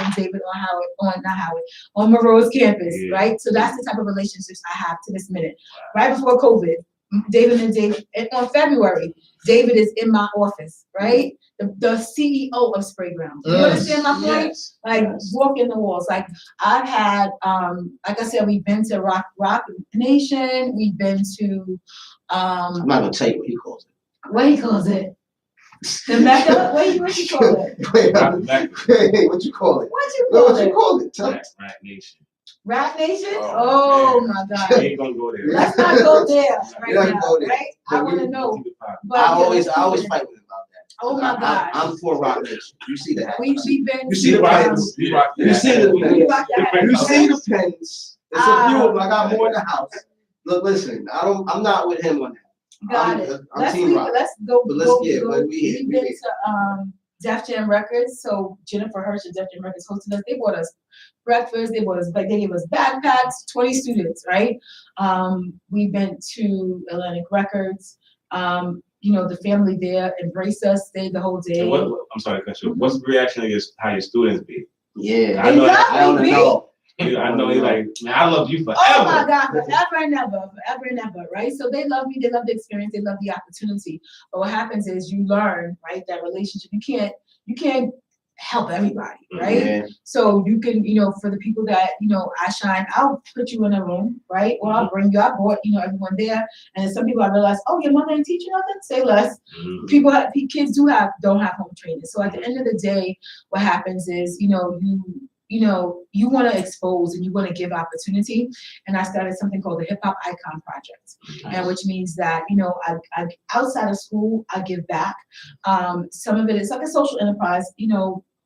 on Monroe's campus, right? So that's the type of relationships I have to this minute. Right before COVID, and on February, David is in my office, right? The CEO of Spray Ground. You understand my point? Yes. Walk in the walls. Like I've had, like I said, we've been to Rock Nation. We've been to, I'm not gonna tell you what he calls it. what he calls it? The Mecca? What you call it? Wait, Hey, what you call it? What you call What you it? call it? Tell me. Rat Nation. Rap Nation? Oh, Oh my We God. ain't gonna go there. Let's not go there We're right not now, gonna go there. right? I want to know. But I yeah, always let's keep it. fight with him about that. Oh my God. I'm for Rock Nation. You see that? We've been. You see the to, pens? You see the we pens? rock that You hat. see the pens? There's a few of them. I got more in the house. Look, listen. I'm not with him on that. Got it. I'm Let's Team leave Rock. it. Let's go. But let's go, get. go. But we We've been to Def Jam Records. So Jennifer Hirsch at Def Jam Records hosted us. They bought us breakfast. They gave us backpacks. 20 students, right? We've been to Atlantic Records. The family there embraced us, stayed the whole day. And I'm sorry to cut you. What's the reaction against how your students be? Yeah. I know. Exactly, I don't me. know. I know he's like, man, I love you forever. Oh my God, forever and ever, right? So they love me, they love the experience, they love the opportunity. But what happens is you learn, right, that relationship, you can't help everybody, right? Yeah. So you can, for the people that, I shine, I'll put you in a room, right? Or I'll bring you, I brought, everyone there. And then some people I realize, oh, your mother didn't teach you nothing? Say less. Kids don't have home training. So at the end of the day, what happens is, you want to expose and you want to give opportunity. And I started something called the Hip Hop Icon Project, and which means that, I outside of school, I give back. Some of it is like a social enterprise,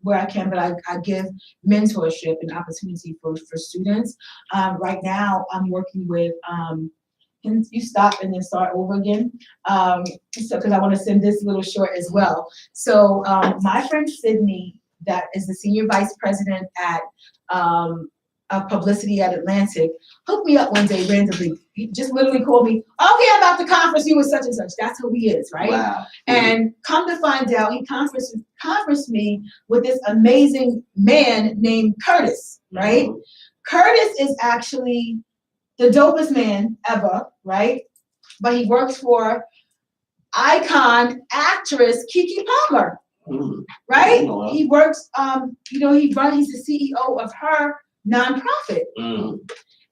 where I can, but I give mentorship and opportunity for students. Right now, I'm working with, can you stop and then start over again? So, because I want to send this little short as well. So my friend Sydney, that is the senior vice president at publicity at Atlantic, hooked me up one day randomly. He just literally called me, okay, I'm about to conference you with such and such. That's who he is, right? Wow. And come to find out, he conferenced me with this amazing man named Curtis, right? Curtis is actually the dopest man ever, right? But he works for icon actress Keke Palmer. Right? He works, he's the CEO of her nonprofit.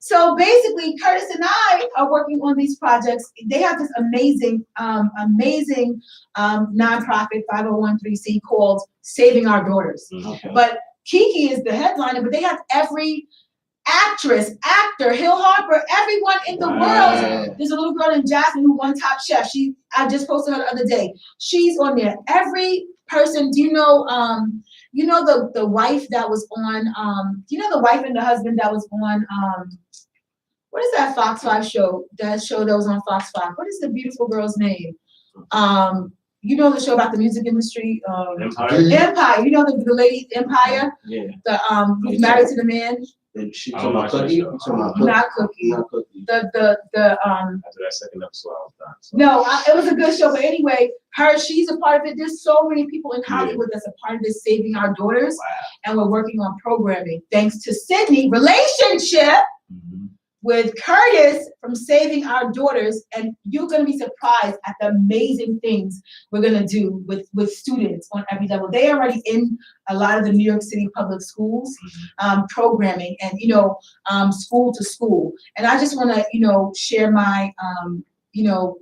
So basically, Curtis and I are working on these projects. They have this amazing nonprofit 501(c)(3) called Saving Our Daughters. Okay. But Kiki is the headliner, but they have every actress, actor, Hill Harper, everyone in the world. There's a little girl named Jasmine who won Top Chef. I just posted her the other day. She's on there. Every person, do you know the wife that was on, the wife and the husband that was on, what is that Fox 5 show? That show that was on Fox 5. What is the beautiful girl's name? You know the show about the music industry? Empire. Empire. You know the lady Empire? Yeah. The who's married to the man? She I talking don't about watch Cookie? that You show. talking about Cookie? Not Cookie. Not Cookie. The After that second episode, I was done. So. No, it was a good show, but anyway, she's a part of it. There's so many people in Hollywood that's a part of this Saving Our Daughters, and we're working on programming. Thanks to Sydney, relationship with Curtis from Saving Our Daughters, and you're gonna be surprised at the amazing things we're gonna do with students on every level. They are already in a lot of the New York City public schools, programming and school to school. And I just wanna share my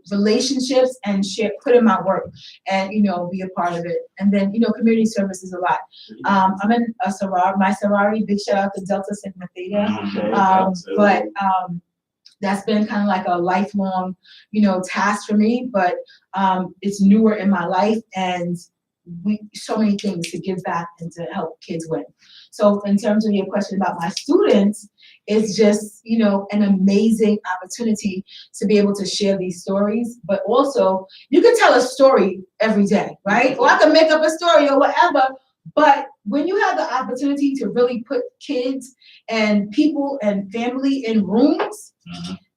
relationships and put in my work and be a part of it. And then community service is a lot. I'm in a sorority, my sorority. Big shout out to Delta Sigma Theta. But that's been kind of like a lifelong task for me. But it's newer in my life, and so many things to give back and to help kids win. So in terms of your question about my students, it's just, an amazing opportunity to be able to share these stories, but also you can tell a story every day, right? Or I can make up a story or whatever, but when you have the opportunity to really put kids and people and family in rooms,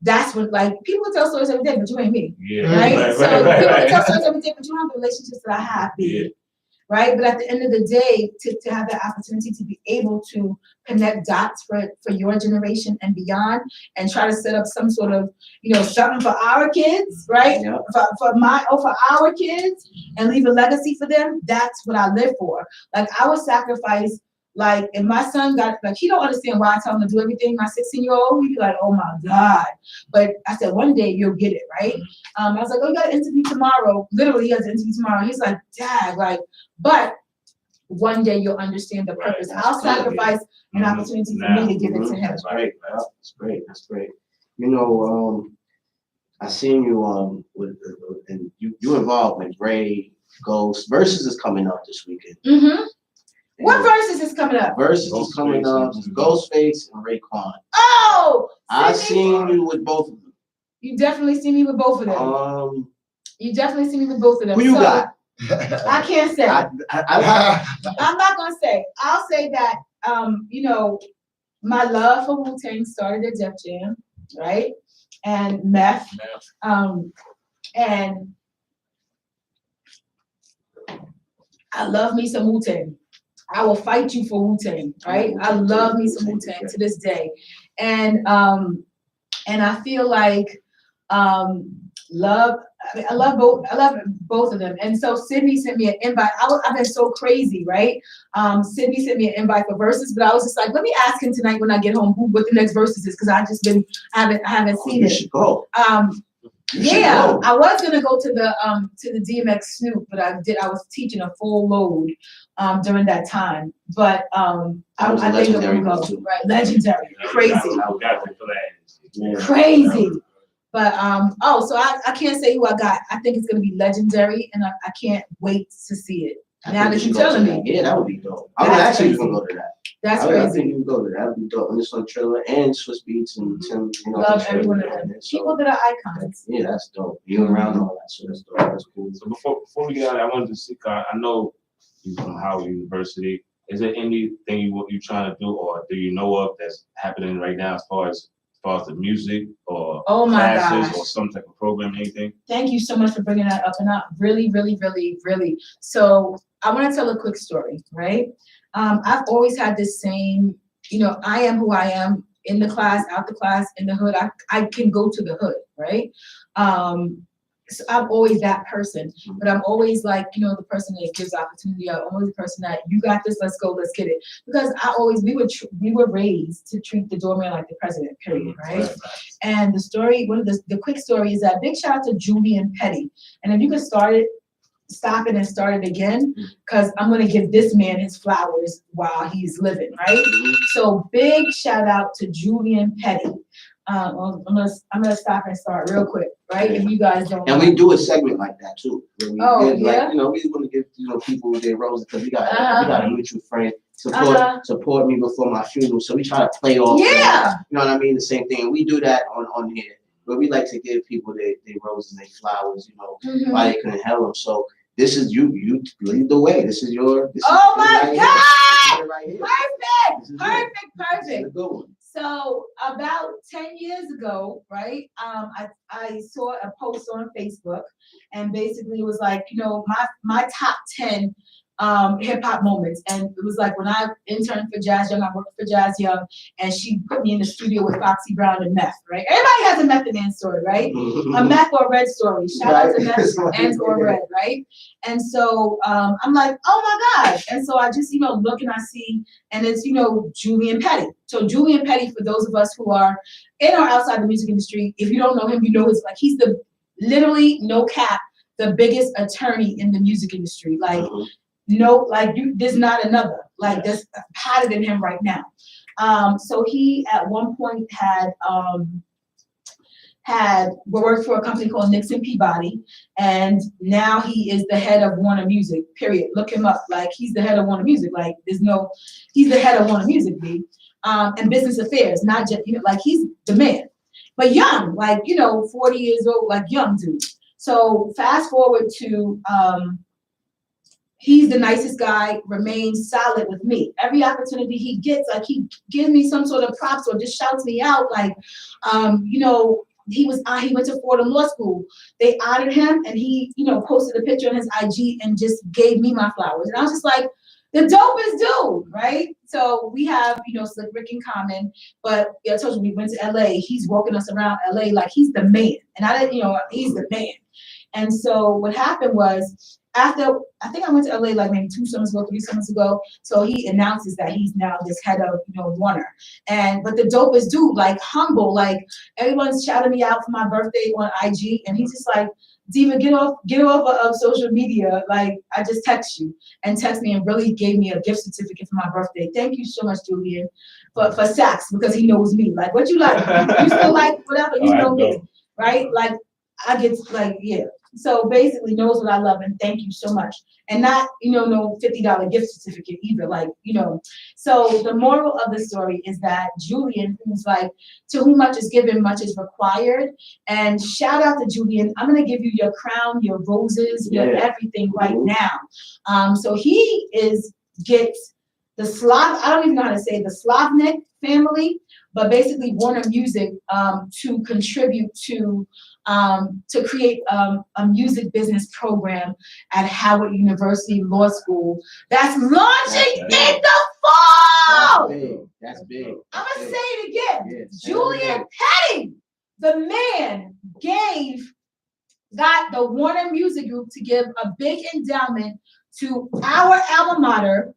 that's what, people tell stories every day, but you ain't me, right? So people tell stories every day, but you don't have the relationships that I have, right? But at the end of the day, to have the opportunity to be able to connect dots for your generation and beyond, and try to set up some sort of, something for our kids, right? Yep. For our kids, and leave a legacy for them. That's what I live for. Like, I would sacrifice. Like, if my son he don't understand why I tell him to do everything. My 16-year-old, he'd be like, oh my God. But I said, one day you'll get it, right? I was like, oh, you got an interview tomorrow. Literally, he has an interview tomorrow. He's like, Dad, but one day you'll understand the purpose. I'll sacrifice an opportunity for me to give it to him. That's great. That's great. That's great. I seen you and you involved with Ray Ghost. Versus is coming up this weekend. What Versus is coming up? Versus is coming up. Ghostface and Raekwon. Oh! I seen you with both of them. You definitely see me with both of them. You definitely see me with both of them. Who you got? I can't say. I'm not gonna say. I'll say that my love for Wu-Tang started at Def Jam, right? And Meth. And I love me some Wu-Tang. I will fight you for Wu-Tang, right? I love me some Wu-Tang to this day. And I feel like I love both of them. And so Sydney sent me an invite. I've been so crazy, right? Sydney sent me an invite for Versus, but I was just like, let me ask him tonight when I get home what the next Versus is, because I haven't seen it. You should go. Yeah, I was gonna go to the DMX Snoop, but I was teaching a full load during that time. But I think it will go, right? Legendary, crazy, crazy. But so I can't say who I got. I think it's gonna be legendary, and I can't wait to see it. Now that you're telling me, yeah, that would be dope. I would actually even go to that. That's I crazy. think you would go to that. That would be dope. And it's on Triller and Swiss Beats and Tim. Love everyone of them. People that are icons. Yeah, that's dope. You around all that, so that's dope. That's cool. So before we get out, I wanted to see. I know you from Howard University. Is there anything you trying to do, or do you know of that's happening right now as far as the music or classes or some type of program, anything? Thank you so much for bringing that up, and I really, really, really, really. So I want to tell a quick story, right? I've always had this same, I am who I am, in the class, out the class, in the hood. I can go to the hood, right? so I'm always that person, but I'm always like, you know, the person that gives opportunity. I'm always the person that you got this, let's go, let's get it. Because we were raised to treat the doorman like the president, period, right? And the story, the quick story is that big shout out to Julian Petty. And if you could stop it and start it again, because I'm gonna give this man his flowers while he's living, right? So big shout out to Julian Petty. I'm gonna stop and start real quick, right? If you guys don't. And we do a segment like that too. Where we give, yeah? like, you know, we want to give, you know, people their roses because we got a mutual friend. Support me before my funeral. So we try to play off. Yeah. You know what I mean? The same thing. We do that on here. But we like to give people their roses, their flowers, you know, why they couldn't help them. So this is you lead the way. This is your. Oh my God! Right here. Perfect. This is a good one. So about 10 years ago, right? I saw a post on Facebook, and basically it was like, you know, my top 10 hip hop moments, and it was like when I interned for Jazz Young, I worked for Jazz Young, and she put me in the studio with Foxy Brown and Meth, right? Everybody has a Method Man story, right? A Meth or Red story. Shout out to Meth and or Red, right? And so I'm like, oh my God. And so I just, you know, look and I see, and it's, you know, Julian Petty. So Julian Petty, for those of us who are in or outside the music industry, if you don't know him, you know his, like, he's the literally, no cap, the biggest attorney in the music industry. Like, no, like there's not another, like there's pattern in him right now. So he at one point had worked for a company called Nixon Peabody, and now he is the head of Warner Music, period. Look him up, like he's the head of Warner Music, like he's the head of Warner Music, and business affairs, not just, you know, like he's the man, but young, like, you know, 40 years old, like young dude. So fast forward to, he's the nicest guy, remains solid with me. Every opportunity he gets, like he gives me some sort of props or just shouts me out. Like, you know, he went to Fordham Law School. They honored him, and he, you know, posted a picture on his IG and just gave me my flowers. And I was just like, the dopest dude, right? So we have, you know, Slick Rick in common, but yeah, I told you we went to LA. He's walking us around LA like he's the man. And I didn't, you know, he's the man. And so what happened was, after, I think I went to LA like maybe 2 summers ago, 3 summers ago. So he announces that he's now this head of, you know, Warner. But the dopest dude, like humble, like everyone's shouting me out for my birthday on IG. And he's just like, Diva, get off of social media. Like, I just text you, and text me and really gave me a gift certificate for my birthday. Thank you so much, Julian, for sax, because he knows me. Like, what you like? You still like whatever, you know me, right? Like, I get like, yeah. So basically knows what I love, and thank you so much. And not, you know, no $50 gift certificate either, like, you know. So the moral of the story is that Julian, who's like, to whom much is given, much is required. And shout out to Julian. I'm gonna give you your crown, your roses, your everything right now. So he gets the Slav, I don't even know how to say it, the Slavnik family, but basically Warner Music to contribute to create a music business program at Howard University Law School that's launching in the fall. That's big. I'm gonna say it again. Julian Petty, the man, got the Warner Music Group to give a big endowment to our alma mater,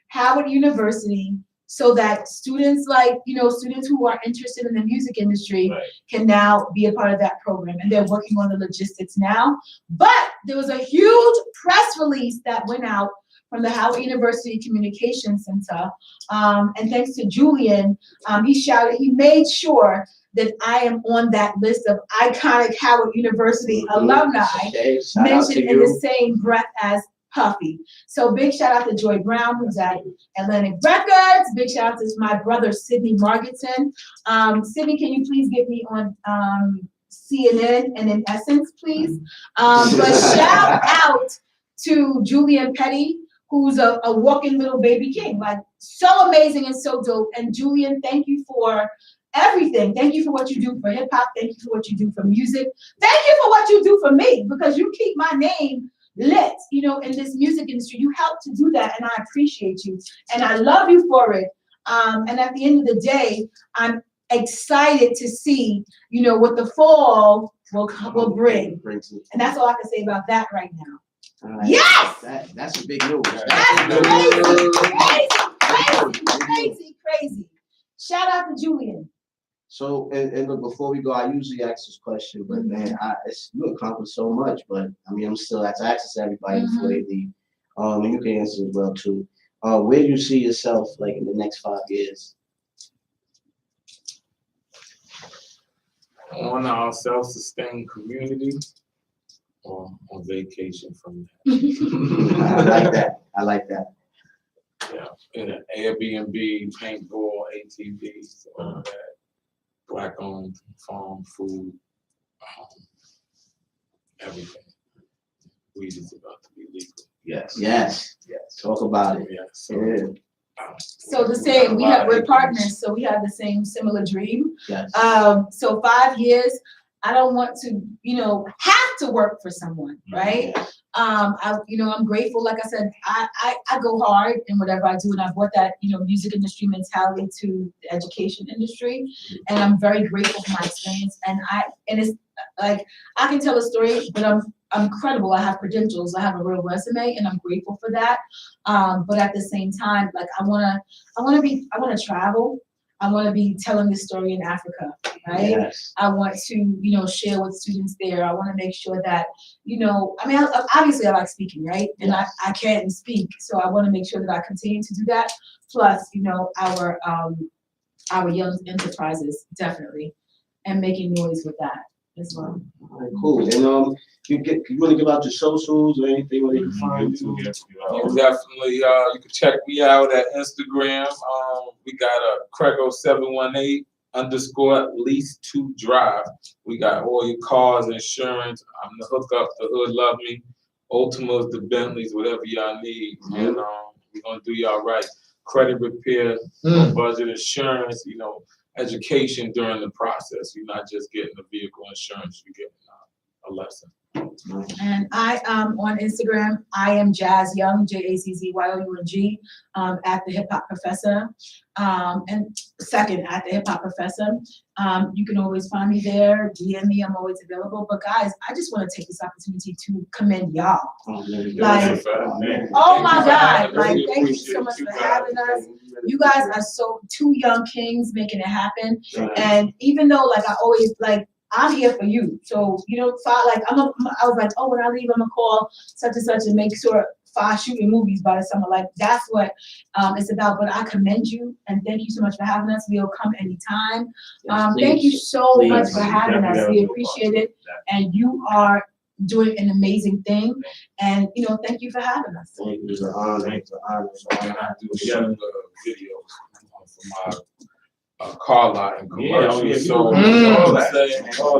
Howard University, so that students like, you know, students who are interested in the music industry can now be a part of that program. And they're working on the logistics now. But there was a huge press release that went out from the Howard University Communications Center. And thanks to Julian, he made sure that I am on that list of iconic Howard University alumni mentioned in the same breath as Puffy. So big shout out to Joy Brown, who's at Atlantic Records. Big shout out to my brother, Sidney Margeton. Sidney, can you please get me on CNN and in Essence, please? But shout out to Julian Petty, who's a walking little baby king. Like, so amazing and so dope. And Julian, thank you for everything. Thank you for what you do for hip hop. Thank you for what you do for music. Thank you for what you do for me, because you keep my name lit, you know, in this music industry. You help to do that, and I appreciate you, and I love you for it. And at the end of the day, I'm excited to see, you know, what the fall will bring. Brings it. And that's all I can say about that right now. All right. Yes! That's a big news. That's crazy. Shout out to Julian. So, and look, before we go, I usually ask this question, but man, you accomplished so much, but I mean, I'm still have to ask this to everybody before they leave. And you can answer as well too. Where do you see yourself like in the next 5 years? On our self-sustained community or on vacation from that. I like that. Yeah, in an Airbnb, paintball, ATVs, all that. Black-owned farm food, everything. Weed is about to be legal. Yes. Talk about it. Yeah. So the same, we're partners, so we have the same similar dream. Yes. So 5 years, I don't want to, have to work for someone, right? I'm grateful. Like I said, I go hard in whatever I do, and I brought that, music industry mentality to the education industry, and I'm very grateful for my experience. And it's like I can tell a story, but I'm credible. I have credentials. I have a real resume, and I'm grateful for that. But at the same time, like I want to travel. I want to be telling this story in Africa, right? Yes. I want to, share with students there. I want to make sure that, obviously I like speaking, right? And I can't speak, so I want to make sure that I continue to do that. Plus, our young enterprises, definitely, and making noise with that as well. All right, cool. And you want to give out your socials or anything where they can find you? Definitely, you can check me out at Instagram. We got a Crego718 _lease2drive. We got all your cars, insurance. I'm the hookup, the hood love me, Ultimas, the Bentleys, whatever y'all need. And we're gonna do y'all right. Credit repair, budget insurance, education during the process. You're not just getting the vehicle insurance, you're getting a lesson. And I on Instagram, I am Jazz Young, JAZZYOUNG, at the Hip Hop Professor, and second at the Hip Hop Professor. You can always find me there, DM me, I'm always available. But guys, I just want to take this opportunity to commend y'all. Like, oh my God, like thank you so much for having us. You guys are so two young kings making it happen. And even though like I always like, I'm here for you. So, I was like, oh, when I leave, I'm gonna call such and such and make sure shooting movies by the summer. Like, that's what it's about. But I commend you and thank you so much for having us. We'll come anytime. Thank you so much for having us. We appreciate it. And you are doing an amazing thing. And, thank you for having us. Thank you. It's an honor. It's an honor. And I do shoot videos for my car lot and commercials. So all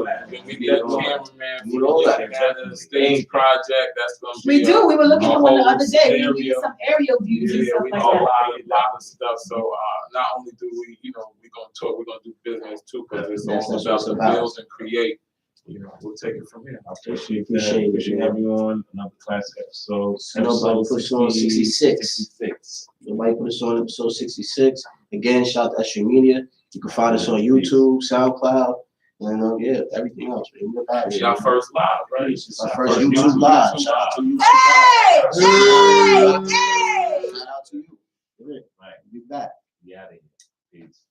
that. When we get a cameraman for the stage project, that's gonna be. We do. We were looking for one the other day. Scenario. We needed some aerial views and stuff We like know that. a lot of stuff. So not only do we, we're gonna talk, we're gonna do business too, because it's all about the build and create. We'll take it from here. I appreciate having you on another classic episode. And nobody put us on 66. Nobody put us on episode 66. Again, shout out to S.STREET Media. You can find us on YouTube, SoundCloud, and everything else. It's our first live, right? It's our first YouTube live. Shout out to you. Hey! Shout out to you. Right. Be back. Yeah, peace.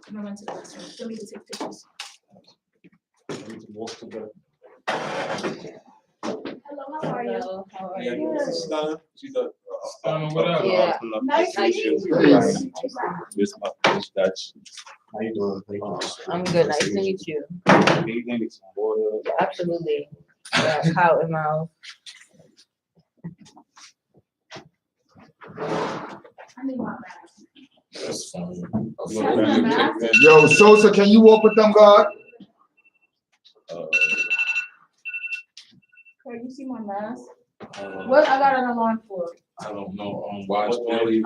I'm gonna run to the restroom. Still need to take pictures. We need to walk together. Hello, how are you? Hello, how are Yeah, you? this is Stunner. She's a whatever. Yeah. Nice to meet you. This my first Dutch. How you doing? I'm good. Nice to meet you. Evening, it's some water. Absolutely. How am I? I need my mask. That's funny. Yo, Sosa, can you walk with them, God? Can you see my mask? What I got an alarm for? I don't know. Watch Billy.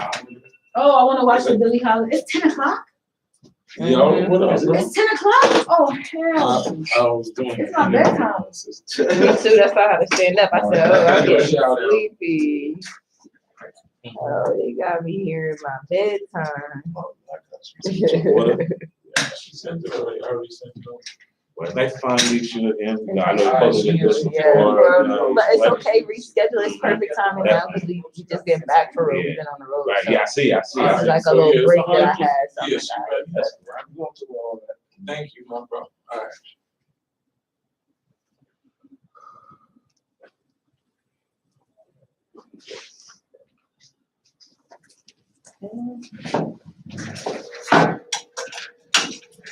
Oh, I want to watch the Billie Holiday. It's 10 o'clock? Yo, what up, bro? It's 10 o'clock? Oh, hell. I was doing It's my bedtime. Me too. That's why I had to stand up. I said, oh, I'm getting Shout out. sleepy. Oh, they got me here in my bedtime. She sent it already. I already sent it over. Well, it's nice to finally meet you again. You know, I know Yeah, you're supposed to get this yeah, before. You know, but it's okay. Reschedule. It's perfect timing now because we just get back for real. We've been on the road. Right, So yeah, I see. this is like a little break that I had. So Yeah, she ready. That's I'm going to all that. Thank you, my bro. All right.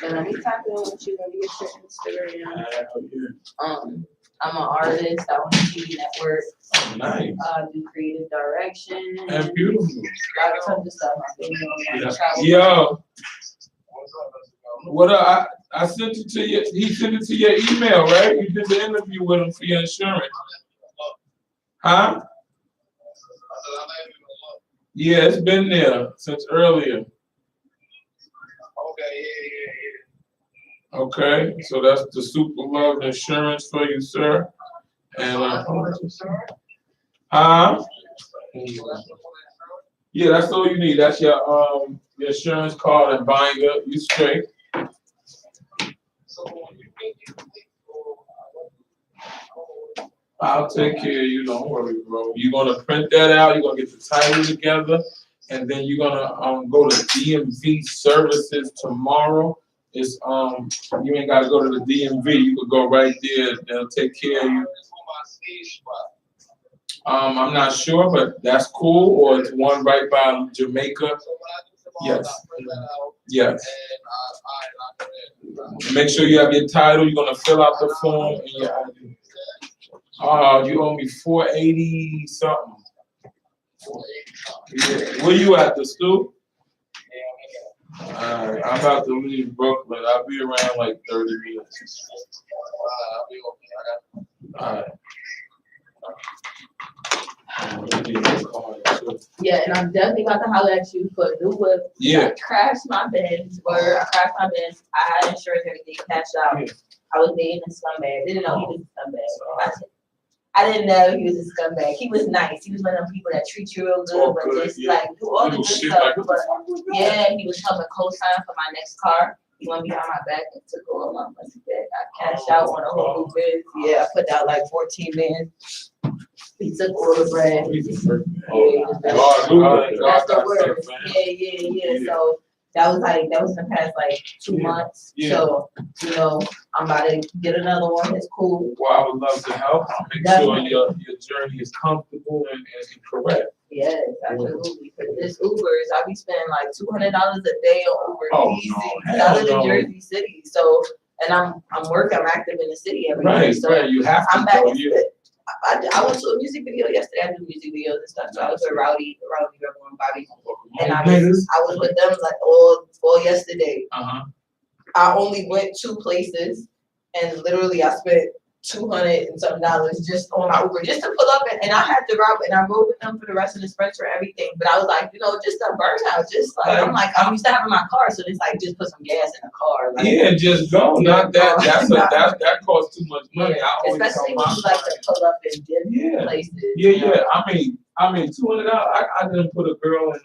And let me tap in with you when you get your Instagram. Yeah. I'm an artist. I want a TV network. Nice. Do creative direction. And beautiful. A lot of tons of stuff. I'm doing on Yeah. travel. Yo. What I sent it to you. He sent it to your email, right? You did the interview with him for your insurance. Huh? Yeah, it's been there since earlier. Okay, so that's the Super Love insurance for you, sir. And yeah, that's all you need. That's your insurance card and binder. You straight. I'll take care of you, don't worry, bro. You're gonna print that out, you're gonna get the title together, and then you're gonna go to DMV services tomorrow. It's you ain't gotta go to the DMV, you could go right there, they'll take care of you. I'm not sure, but that's cool, or it's one right by Jamaica. Yes. Yes. Make sure you have your title, you're gonna fill out the form and your ID. You owe me $480 something. Yeah. Where you at, the stoop? Alright, I'm about to leave Brooklyn. I'll be around like 30 minutes. Alright. Yeah, and I'm definitely about to holler at you for a new whip. Yeah. I crashed my Benz, I had insurance, everything cashed out. Yeah. I was dating a scumbag. Didn't know he was a scumbag. I didn't know he was a scumbag. He was nice. He was one of them people that treat you real good, but just like do all the good stuff. But yeah, he was helping co-sign for my next car. He went behind my back and took all my money back. I cashed out on a whole new biz. Yeah, I put out like 14 bands. He took all the bread. That's the word. Yeah. So that was in the past like 2 months. Yeah. So, you know, I'm about to get another one. It's cool. Well, I would love to help. Make sure your journey is comfortable and correct. Yes, absolutely. Because this Ubers, I be spending like $200 a day on Uber. Easy. I live in Jersey City, so and I'm active in the city every day. So right. You have to. I'm back. I went to a music video yesterday. I do music videos and stuff. So I was with Rowdy, Rebel, and Bobby, and I was with them like all yesterday. I only went 2 places, and literally I spent $200 and something just on my Uber, just to pull up, and I had to route, and I rode with them for the rest of the sprint for everything. But I was like, you know, just a burnout, just like I'm used to having my car, so it's like just put some gas in the car. Like, yeah, just go. Not that. That costs too much money. Yeah, especially when you like to pull up in different places. Yeah. I mean, $200. I didn't put a girl in a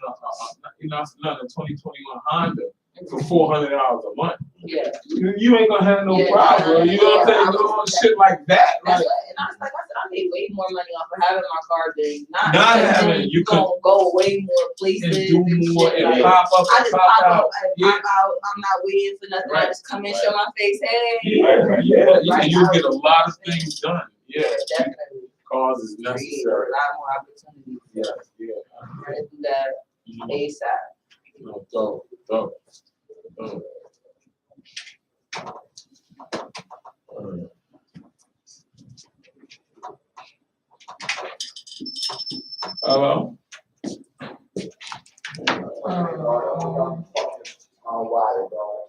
2021 Honda for $400 a month. Yeah. You ain't gonna have no problem. You know what I'm saying? No shit like that. That's what, and I was like, I made way more money off of having my car than not having. You could go way more places and do more and pop up. I just pop out and pop out. I'm not waiting for nothing. I just come in, show my face. Hey. Yeah. You get a lot of things done. Yeah, definitely. Cause is necessary. A lot more opportunities. Yeah. I'm ready to do that ASAP. No, dope. Hello?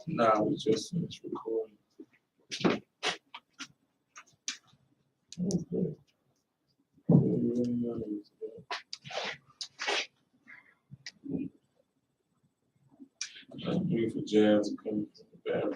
Nah, we just finished recording. I'm waiting for Jazz to come from the bathroom.